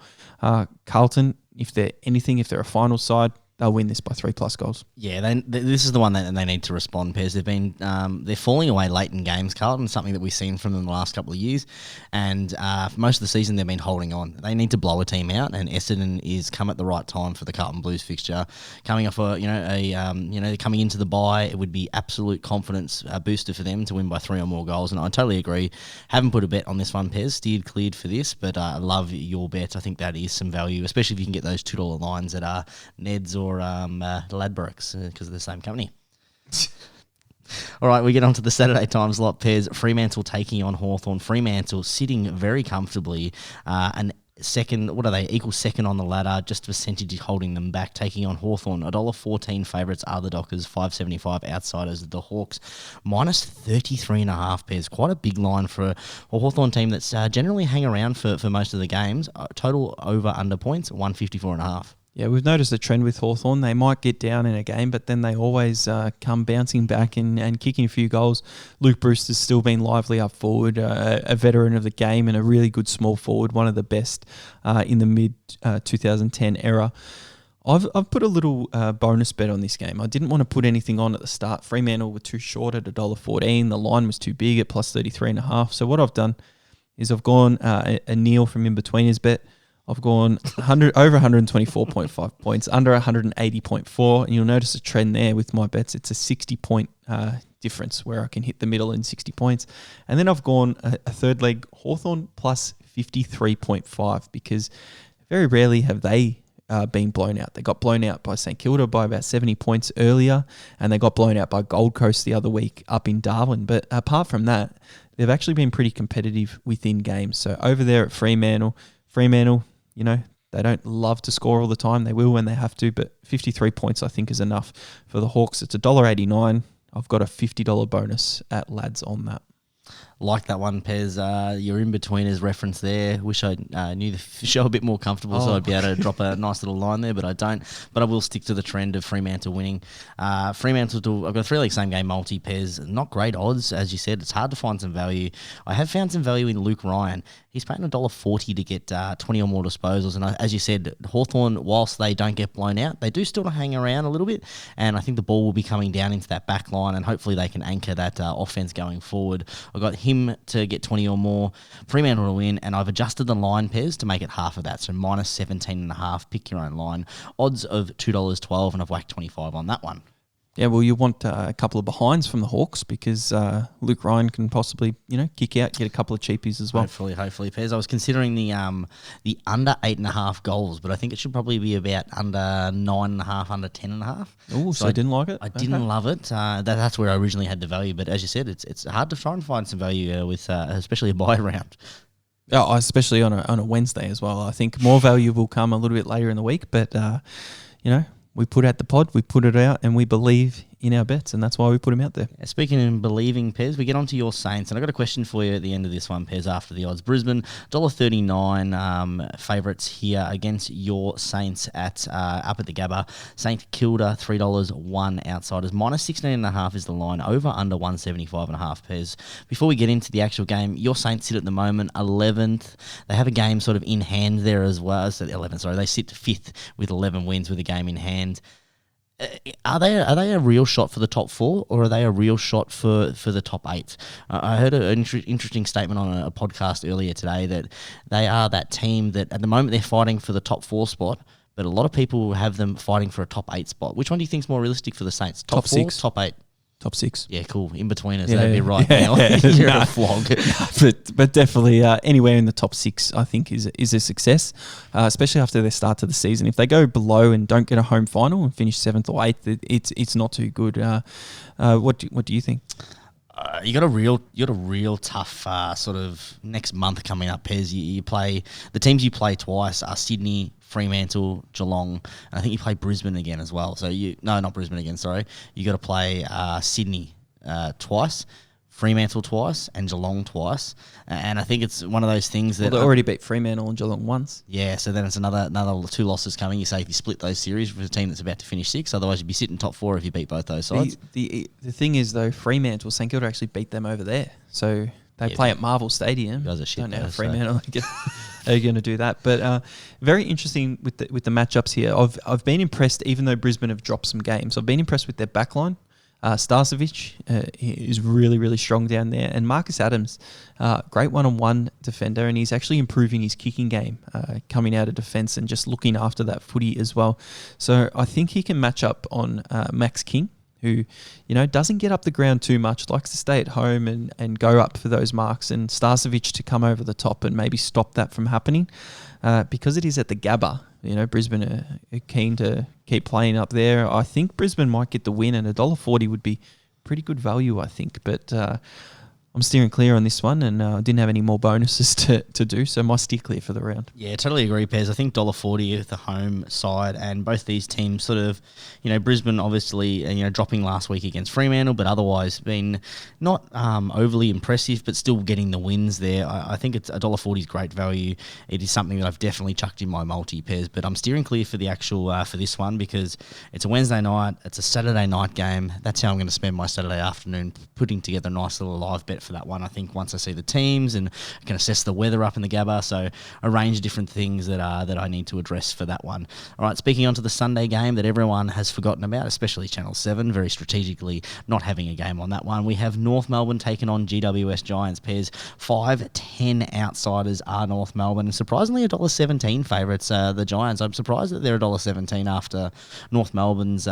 Speaker 3: Carlton, if they're a final side, they'll win this by 3+ goals.
Speaker 4: Yeah, this is the one that they need to respond, Pez. They've been they're falling away late in games, Carlton, something that we've seen from them the last couple of years, and for most of the season they've been holding on. They need to blow a team out, and Essendon is come at the right time for the Carlton Blues fixture, coming off coming into the bye. It would be absolute confidence booster for them to win by 3 or more goals, and I totally agree. Haven't put a bet on this one, Pez. Steered cleared for this, but I love your bet. I think that is some value, especially if you can get those $2 lines at Ned's or Ladbrokes because of the same company. All right, we get on to the Saturday Times lot, Pez. Fremantle taking on Hawthorn. Fremantle sitting very comfortably and second, what are they? Equal second on the ladder, just percentage holding them back, taking on Hawthorn. $1.14 favourites are the Dockers, $5.75 outsiders, the Hawks, minus 33.5 Pez. Quite a big line for a Hawthorn team that's generally hang around for most of the games. Total over under points, 154.5.
Speaker 3: Yeah, we've noticed a trend with Hawthorn. They might get down in a game, but then they always come bouncing back and kicking a few goals. Luke Brewster's still been lively up forward, a veteran of the game and a really good small forward, one of the best in the mid-2010 era. I've put a little bonus bet on this game. I didn't want to put anything on at the start. Fremantle were too short at $1.14. The line was too big at plus 33.5. So what I've done is I've gone a Neil from In-Betweeners bet. I've gone over 124.5 points, under 180.4, and you'll notice a trend there with my bets. It's a 60-point difference where I can hit the middle in 60 points. And then I've gone a third leg, Hawthorn plus 53.5, because very rarely have they been blown out. They got blown out by St Kilda by about 70 points earlier, and they got blown out by Gold Coast the other week up in Darwin. But apart from that, they've actually been pretty competitive within games. So over there at Fremantle, they don't love to score all the time. They will when they have to, but 53 points I think is enough for the Hawks. It's $1.89. I've got a $50 bonus at lads on that.
Speaker 4: Like that one, Pez. Your In-Betweeners reference there. Wish I knew the show a bit more comfortable so I'd be able to drop a nice little line there, but I don't. But I will stick to the trend of Fremantle winning. I've got a 3-league same game multi, Pez. Not great odds, as you said. It's hard to find some value. I have found some value in Luke Ryan. He's paying $1.40 to get 20 or more disposals. And as you said, Hawthorn, whilst they don't get blown out, they do still hang around a little bit. And I think the ball will be coming down into that back line, and hopefully they can anchor that offense going forward. I've got him to get 20 or more, Fremantle to win, and I've adjusted the line, Pez, to make it half of that. So minus 17.5. Pick your own line. Odds of $2.12, and I've whacked 25 on that one.
Speaker 3: Yeah, well, you want a couple of behinds from the Hawks because Luke Ryan can possibly, kick out, get a couple of cheapies as well.
Speaker 4: Hopefully, Pez. I was considering the under 8.5 goals, but I think it should probably be about under 9.5, under 10.5.
Speaker 3: Oh, so I didn't like it?
Speaker 4: I didn't love it. That's where I originally had the value, but as you said, it's hard to try and find some value with especially a buy round.
Speaker 3: Oh, especially on a Wednesday as well. I think more value will come a little bit later in the week, but we put out the pod, we put it out, and we believe in our bets, and that's why we put them out there.
Speaker 4: Speaking in believing, Pez, we get on to your Saints, and I've got a question for you at the end of this one, Pez, after the odds. Brisbane, $1.39 favourites here against your Saints at up at the Gabba. St Kilda, $3.01 outsiders. Minus 16.5 is the line, over under 175.5, Pez. Before we get into the actual game, your Saints sit at the moment 11th. They have a game sort of in hand there as well. So 11th, sorry. They sit 5th with 11 wins with a game in hand. Are they a real shot for the top 4, or are they a real shot for the top 8? I heard an interesting statement on a podcast earlier today that they are that team that at the moment they're fighting for the top 4 spot, but a lot of people have them fighting for a top 8 spot. Which one do you think is more realistic for the Saints? Top 4, 6? Top 8?
Speaker 3: Top 6.
Speaker 4: Yeah, cool. In between us,
Speaker 3: Yeah,
Speaker 4: that'd be right
Speaker 3: yeah,
Speaker 4: now.
Speaker 3: yeah.
Speaker 4: You're
Speaker 3: Nah.
Speaker 4: a flog.
Speaker 3: But definitely anywhere in the top 6, I think, is a success, especially after their start to the season. If they go below and don't get a home final and finish 7th or 8th, it's not too good. What do you think?
Speaker 4: You got a real tough sort of next month coming up, Pez. You play the teams you play twice are Sydney, Fremantle, Geelong, and I think you play Brisbane again as well. So not Brisbane again. Sorry, you got to play Sydney twice, Fremantle twice, and Geelong twice. And I think it's one of those things that
Speaker 3: Well, they already beat Fremantle and Geelong once.
Speaker 4: Yeah, so then it's another 2 losses coming. You say if you split those series with a team that's about to finish 6, otherwise you'd be sitting top 4 if you beat both those sides.
Speaker 3: The thing is, though, Fremantle, St Kilda actually beat them over there. So they play at Marvel Stadium.
Speaker 4: You guys are shit,
Speaker 3: Don't know how
Speaker 4: though, so.
Speaker 3: Fremantle are going to do that. But very interesting with the matchups here. I've been impressed, even though Brisbane have dropped some games. I've been impressed with their backline. Starcevic is really, really strong down there. And Marcus Adams, great one-on-one defender, and he's actually improving his kicking game, coming out of defence and just looking after that footy as well. So I think he can match up on Max King, who, doesn't get up the ground too much, likes to stay at home and go up for those marks, and Starcevic to come over the top and maybe stop that from happening. Because it is at the Gabba, Brisbane are keen to keep playing up there. I think Brisbane might get the win, and $1.40 would be pretty good value, I think. But I'm steering clear on this one, and didn't have any more bonuses to do, so my steer clear for the round.
Speaker 4: Yeah, totally agree, Pez. I think $1.40 at the home side, and both these teams sort of, Brisbane obviously, dropping last week against Fremantle, but otherwise been not overly impressive, but still getting the wins there. I think it's $1.40 is great value. It is something that I've definitely chucked in my multi, Pez, but I'm steering clear for the actual for this one because it's a Wednesday night, it's a Saturday night game. That's how I'm going to spend my Saturday afternoon, putting together a nice little live bet for that one. I think once I see the teams and I can assess the weather up in the Gabba, so a range of different things that I need to address for that one. All right, speaking on to the Sunday game that everyone has forgotten about, especially Channel 7, very strategically not having a game on that one. We have North Melbourne taking on GWS Giants. Pairs 5-10 outsiders are North Melbourne, and surprisingly $1.17 favourites, the Giants. I'm surprised that they're $1.17 after North Melbourne's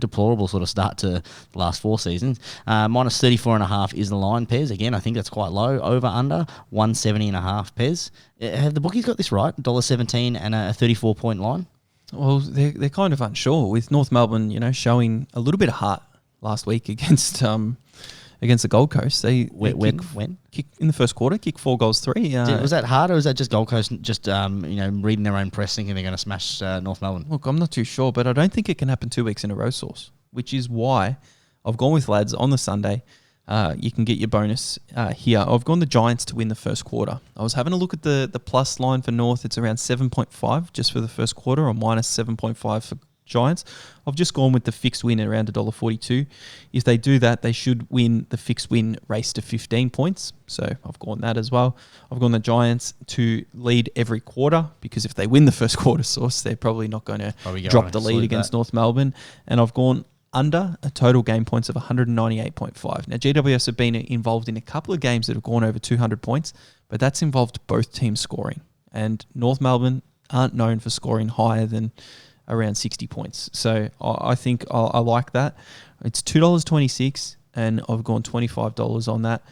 Speaker 4: deplorable sort of start to the last 4 seasons. Minus 34.5 is the line, Pairs. Again, I think that's quite low. Over under 170.5, Pez. Have the bookies got this right? $1.17 and a 34-point line.
Speaker 3: Well, they're kind of unsure with North Melbourne, showing a little bit of heart last week against the Gold Coast.
Speaker 4: When?
Speaker 3: Kick in the first quarter, kick 4 goals 3.
Speaker 4: Was that hard, or was that just Gold Coast just reading their own press, thinking they're going to smash North Melbourne?
Speaker 3: Look, I'm not too sure, but I don't think it can happen 2 weeks in a row, Source, which is why I've gone with lads on the Sunday. You can get your bonus here. I've gone the Giants to win the first quarter. I was having a look at the plus line for North. It's around 7.5 just for the first quarter, or minus 7.5 for Giants. I've just gone with the fixed win at around $1.42. If they do that, they should win the fixed win race to 15 points. So I've gone that as well. I've gone the Giants to lead every quarter, because if they win the first quarter, Source, they're probably not going to drop the lead against North Melbourne. And I've gone under a total game points of 198.5. Now, GWS have been involved in a couple of games that have gone over 200 points, but that's involved both teams scoring. And North Melbourne aren't known for scoring higher than around 60 points. So I think I like that. It's $2.26, and I've gone $25 on that.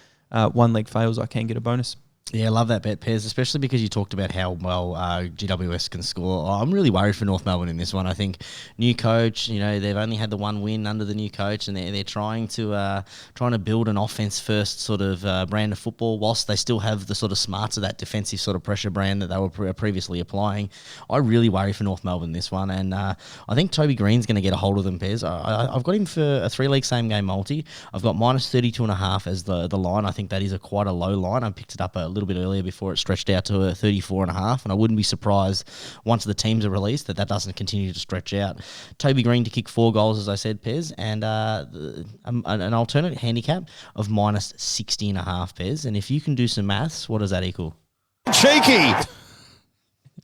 Speaker 3: One leg fails, I can get a bonus.
Speaker 4: Yeah, I love that bet, Pez, especially because you talked about how well GWS can score. I'm really worried for North Melbourne in this one. I think new coach, they've only had the one win under the new coach, and they're trying to build an offense-first sort of brand of football, whilst they still have the sort of smarts of that defensive sort of pressure brand that they were previously applying. I really worry for North Melbourne this one, and I think Toby Green's going to get a hold of them, Pez. I've got him for a 3-league same-game multi. I've got minus 32.5 as the line. I think that is quite a low line. I picked it up a little bit earlier before it stretched out to a 34.5, and I wouldn't be surprised once the teams are released that doesn't continue to stretch out. Toby Green to kick 4 goals, as I said, Pez, and an alternate handicap of minus 60.5, Pez. And if you can do some maths, what does that equal?
Speaker 1: Cheeky!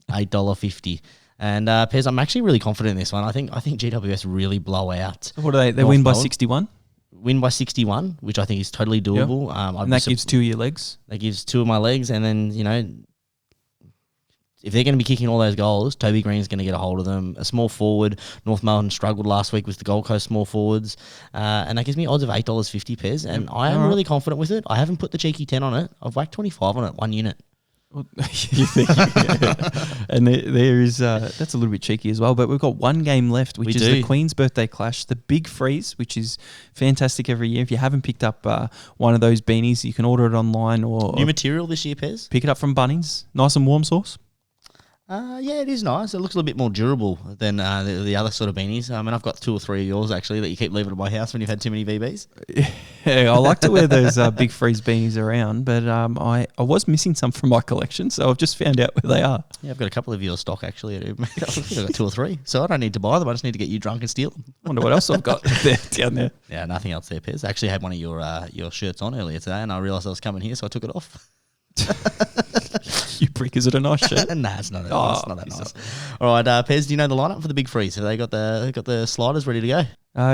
Speaker 4: $8.50. And Pez, I'm actually really confident in this one. I think GWS really blow out.
Speaker 3: What are they win by 61?
Speaker 4: Win by 61, which I think is totally doable.
Speaker 3: And that gives 2 of your legs.
Speaker 4: That gives 2 of my legs, and then, if they're going to be kicking all those goals, Toby Green's going to get a hold of them. A small forward. North Melbourne struggled last week with the Gold Coast small forwards. And that gives me odds of $8.50 Pez. And I am really confident with it. I haven't put the cheeky 10 on it. I've whacked 25 on it, 1 unit.
Speaker 3: Well, you think, and there is that's a little bit cheeky as well. But we've got one game left, which is the Queen's Birthday Clash, the Big Freeze, which is fantastic every year. If you haven't picked up one of those beanies, you can order it online or
Speaker 4: new material this year, Pez.
Speaker 3: Pick it up from Bunnings. Nice and warm sauce.
Speaker 4: Yeah, it is nice. It looks a little bit more durable than the other sort of beanies. I mean, I've got 2 or 3 of yours, actually, that you keep leaving at my house when you've had too many VBs.
Speaker 3: Yeah, I like to wear those Big Freeze beanies around, but I was missing some from my collection, so I've just found out where they are.
Speaker 4: Yeah, I've got a couple of your stock, actually. I think I've got 2 or 3, so I don't need to buy them. I just need to get you drunk and steal them.
Speaker 3: I wonder what else I've got down there.
Speaker 4: Yeah, nothing else there, Pez. I actually had one of your shirts on earlier today, and I realised I was coming here, so I took it off.
Speaker 3: You prick, is it a nice shirt?
Speaker 4: Nah, it's not that nice. All right, Pez, do you know the lineup for the Big Freeze? Have they got the sliders ready to go?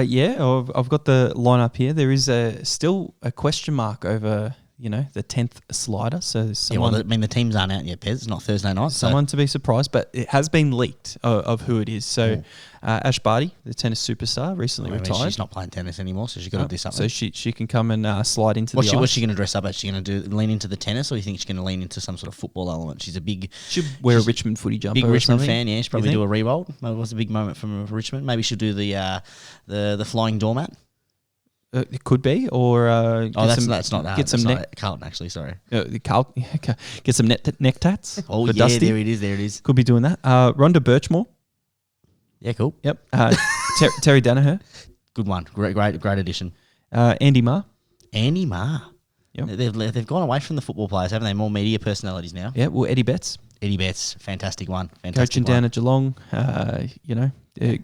Speaker 3: Yeah, I've got the lineup here. There is still a question mark over, the 10th slider. So there's someone,
Speaker 4: the teams aren't out yet, Pez. It's not Thursday night.
Speaker 3: Someone to be surprised, but it has been leaked of who it is. So Ash Barty, the tennis superstar, recently retired.
Speaker 4: She's not playing tennis anymore, so she's got to do something.
Speaker 3: So she can come and slide into the ice.
Speaker 4: What's she going to dress up as? Is she going to lean into the tennis, or you think she's going to lean into some sort of football element? She's
Speaker 3: wear a Richmond footy jumper.
Speaker 4: Big
Speaker 3: or
Speaker 4: Richmond
Speaker 3: something,
Speaker 4: fan, yeah. She'll probably do a re-roll. It was a big moment from Richmond. Maybe she'll do the flying doormat.
Speaker 3: It could be, or
Speaker 4: that's not
Speaker 3: get some
Speaker 4: Carlton, actually. Sorry,
Speaker 3: get some neck tats.
Speaker 4: Oh yeah,
Speaker 3: Dusty.
Speaker 4: there it is.
Speaker 3: Could be doing that. Rhonda Birchmore.
Speaker 4: Yeah, cool.
Speaker 3: Yep. Terry Danaher.
Speaker 4: Good one. Great addition.
Speaker 3: Andy Marr.
Speaker 4: Yep. They've gone away from the football players, haven't they? More media personalities now.
Speaker 3: Yeah. Well, Eddie Betts.
Speaker 4: Fantastic one.
Speaker 3: Coaching down at Geelong.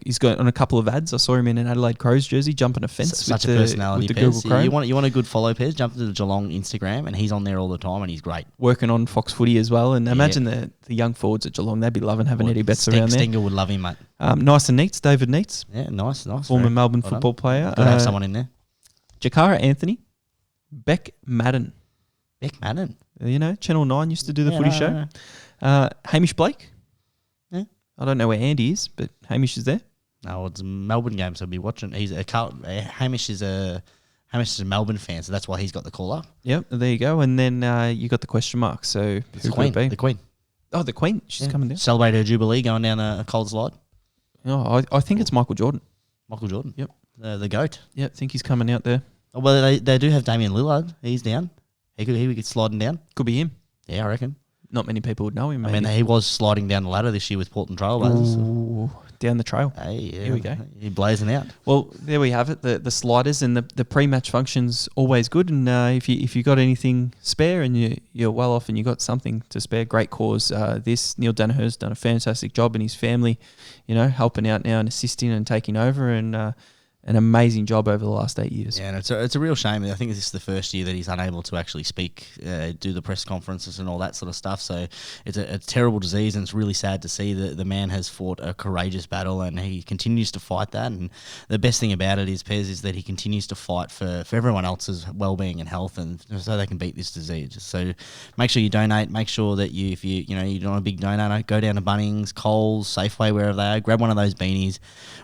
Speaker 3: He's got on a couple of ads. I saw him in an Adelaide Crows jersey jumping a fence.
Speaker 4: Such a personality.
Speaker 3: With the Google Chrome.
Speaker 4: You want a good follow, Pez? Jump to the Geelong Instagram, and he's on there all the time, and he's great.
Speaker 3: Working on Fox Footy as well. And imagine the young forwards at Geelong. They'd be loving having Eddie Betts around there.
Speaker 4: Stenger would love him, mate.
Speaker 3: Nice and Neats. David Neats.
Speaker 4: Yeah, nice.
Speaker 3: Former Melbourne football player.
Speaker 4: Got to have someone in there.
Speaker 3: Jakara Anthony. Beck Madden. Channel 9 used to do the footy show. Hamish Blake.
Speaker 4: Yeah.
Speaker 3: I don't know where Andy is, but Hamish is there.
Speaker 4: No, it's a Melbourne game, so I'll be watching. Hamish is a Melbourne fan, so that's why he's got the call up.
Speaker 3: Yep, there you go. And then you got the question mark. So
Speaker 4: who could it be? The Queen.
Speaker 3: Oh, the Queen. She's coming down.
Speaker 4: Celebrate her Jubilee going down a cold slide.
Speaker 3: Oh, I think it's Michael Jordan.
Speaker 4: Yep. The GOAT.
Speaker 3: Yeah, I think he's coming out there.
Speaker 4: Oh, well, they do have Damian Lillard. He's down. He could get sliding down.
Speaker 3: Could be him.
Speaker 4: Yeah, I reckon.
Speaker 3: Not many people would know him. Maybe.
Speaker 4: I mean, he was sliding down the ladder this year with Portland Trailblazers.
Speaker 3: Ooh, down the trail.
Speaker 4: Hey, yeah,
Speaker 3: here we go.
Speaker 4: He's blazing out.
Speaker 3: Well, there we have it. The sliders and the pre-match function's always good. And if you got anything spare and you're well off and you got something to spare, great cause. Neil Danaher's done a fantastic job, and his family, helping out now and assisting and taking over, and an amazing job over the last 8 years.
Speaker 4: Yeah, and it's a real shame. I think this is the first year that he's unable to actually speak, do the press conferences and all that sort of stuff. So it's a terrible disease, and it's really sad to see that the man has fought a courageous battle, and he continues to fight that. And the best thing about it is, Pez, is that he continues to fight for everyone else's well-being and health, and so they can beat this disease. So make sure you donate. Make sure that if you're not a big donor, go down to Bunnings, Coles, Safeway, wherever they are, grab one of those beanies,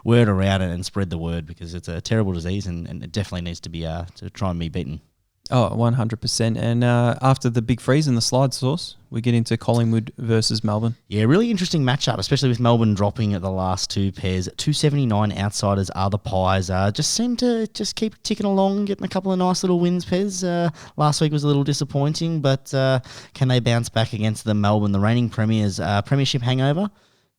Speaker 4: word around it, and spread the word, because it's a terrible disease, and it definitely needs to be to try and be beaten.
Speaker 3: Oh, 100%. And after the Big Freeze and the slide sauce, we get into Collingwood versus Melbourne.
Speaker 4: Yeah, really interesting matchup, especially with Melbourne dropping at the last 2 pairs. 279 outsiders are the Pies. Just seem to keep ticking along, getting a couple of nice little wins, Pez. Last week was a little disappointing, but can they bounce back against the Melbourne, the reigning premiers? Premiership hangover?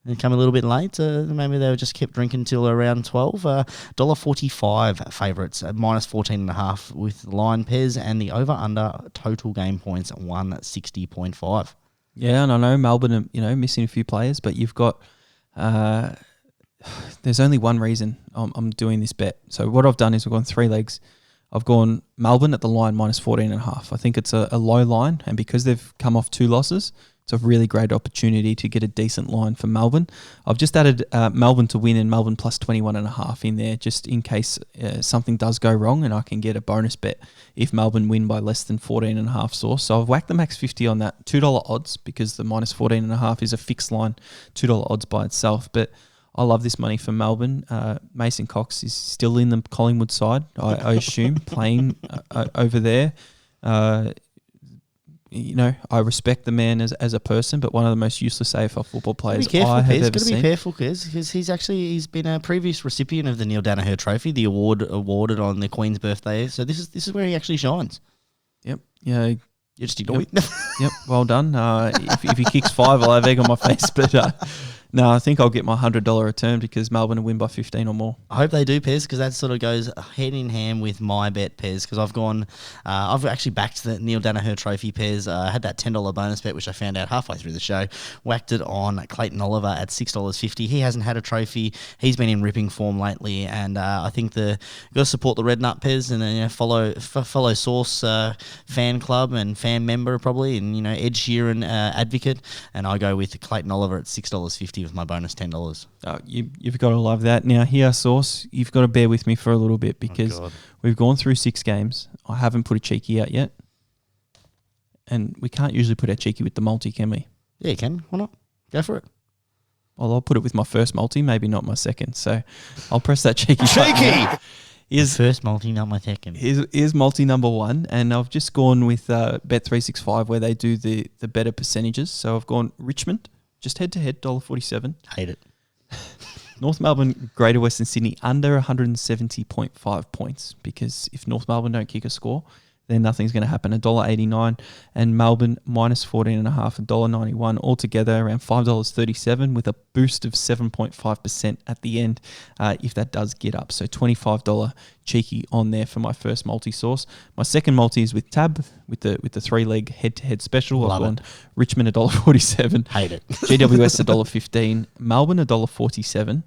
Speaker 4: And come a little bit late. Maybe they just kept drinking till around 12. $1.45 favourites, minus 14.5 with line, Pez, and the over-under total game points 160.5.
Speaker 3: Yeah, and I know Melbourne are missing a few players, but you've got there's only one reason I'm doing this bet. So what I've done is I've gone 3 legs. I've gone Melbourne at the line minus 14.5. I think it's a low line, and because they've come off 2 losses, It's a really great opportunity to get a decent line for Melbourne. I've just added Melbourne to win and Melbourne plus 21.5 in there, just in case something does go wrong and I can get a bonus bet if Melbourne win by less than 14.5 Source. So I've whacked the max 50 on that. $2 odds because the minus 14.5 is a fixed line, $2 odds by itself. But I love this money for Melbourne. Mason Cox is still in the Collingwood side, I assume, playing over there. I respect the man as a person, but one of the most useless AFL football players I have ever seen.
Speaker 4: Be careful, Kez, because he's been a previous recipient of the Neil Danaher Trophy, the award awarded on the Queen's birthday. So this is where he actually shines.
Speaker 3: Yep. Yeah.
Speaker 4: You just ignore it.
Speaker 3: Yep. Well done. If he kicks 5, I'll have egg on my face. But no, I think I'll get my $100 return because Melbourne will win by 15 or more.
Speaker 4: I hope they do, Pez, because that sort of goes hand in hand with my bet, Pez, because I've actually backed the Neil Danaher Trophy, Pez. I had that $10 bonus bet, which I found out halfway through the show. Whacked it on Clayton Oliver at $6.50. He hasn't had a trophy. He's been in ripping form lately, and I think you've got to support the Red Nut, Pez, and then follow Source fan club and fan member probably, and Ed Sheeran advocate, and I go with Clayton Oliver at $6.50 with my bonus $10.
Speaker 3: You've got to love that. Now here, Source, you've got to bear with me for a little bit because we've gone through 6 games. I haven't put a cheeky out yet, and we can't usually put our cheeky with the multi, can we?
Speaker 4: Yeah, you can. Why not? Go for it.
Speaker 3: Well, I'll put it with my first multi, maybe not my second. So I'll press that cheeky.
Speaker 4: Cheeky! Here's first multi, not my second.
Speaker 3: Here's multi number 1, and I've just gone with Bet365 where they do the better percentages. So I've gone Richmond, just head-to-head, $1.47.
Speaker 4: Hate it.
Speaker 3: North Melbourne, Greater Western Sydney, under 170.5 points, because if North Melbourne don't kick a score, then nothing's going to happen. $1.89, and Melbourne minus 14.5, $1.91, altogether around $5.37 with a boost of 7.5% at the end if that does get up. So $25 cheeky on there for my first multi-source. My second multi is with Tab with the 3-leg head-to-head special. I've gone Richmond $1.47.
Speaker 4: Hate it.
Speaker 3: GWS $1.15. Melbourne $1.47.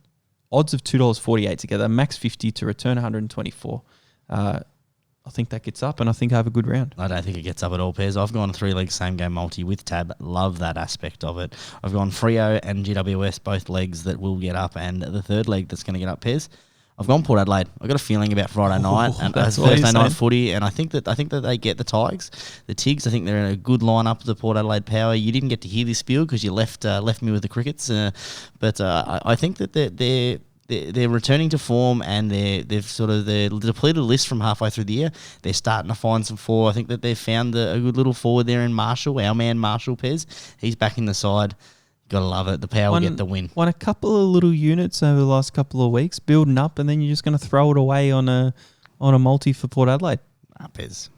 Speaker 3: Odds of $2.48 together. Max 50 to return 124. I think that gets up, and I think I have a good round.
Speaker 4: I don't think it gets up at all, Pairs. I've gone 3-leg same-game multi with Tab. Love that aspect of it. I've gone Freo and GWS, both legs that will get up, and the third leg that's going to get up, Pairs. I've gone Port Adelaide. I've got a feeling about Friday night and Thursday night footy, and I think that they get the Tigers, the Tigs. I think they're in a good lineup. The Port Adelaide Power. You didn't get to hear this spiel because you left me with the Crickets, but I think that they're returning to form, and they've depleted the list from halfway through the year. They're starting to find some form. I think that they've found a good little forward there in Marshall, our man Marshall Pez. He's back in the side. Gotta love it. The Power will get the win.
Speaker 3: Won a couple of little units over the last couple of weeks, building up, and then you're just going to throw it away on a multi for Port Adelaide.
Speaker 4: Pez.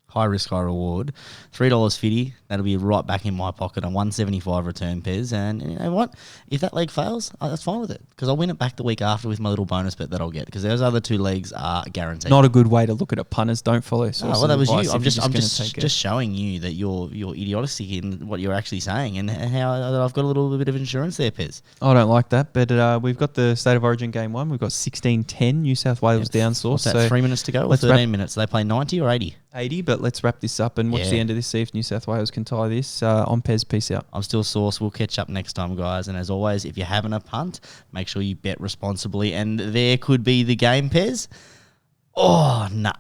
Speaker 4: High risk, high reward. $3.50. That'll be right back in my pocket. A $1.75 return, Pez. And you know what? If that leg fails, that's fine with it, because I'll win it back the week after with my little bonus bet that I'll get, because those other 2 legs are guaranteed.
Speaker 3: Not a good way to look at it, punters. Don't follow.
Speaker 4: Well, that was you. I'm just showing you that your idiocy in what you're actually saying, and how I've got a little bit of insurance there, Pez.
Speaker 3: I don't like that, but we've got the State of Origin game 1. We've got 16-10 New South Wales down Source.
Speaker 4: What's that, 3 minutes to go or 13 minutes? Do they play 90 or 80?
Speaker 3: 80, but let's wrap this up and watch the end of this, see if New South Wales can tie this. On Pez, peace out.
Speaker 4: I'm still Source. We'll catch up next time, guys. And as always, if you're having a punt, make sure you bet responsibly. And there could be the game, Pez. Oh, nah.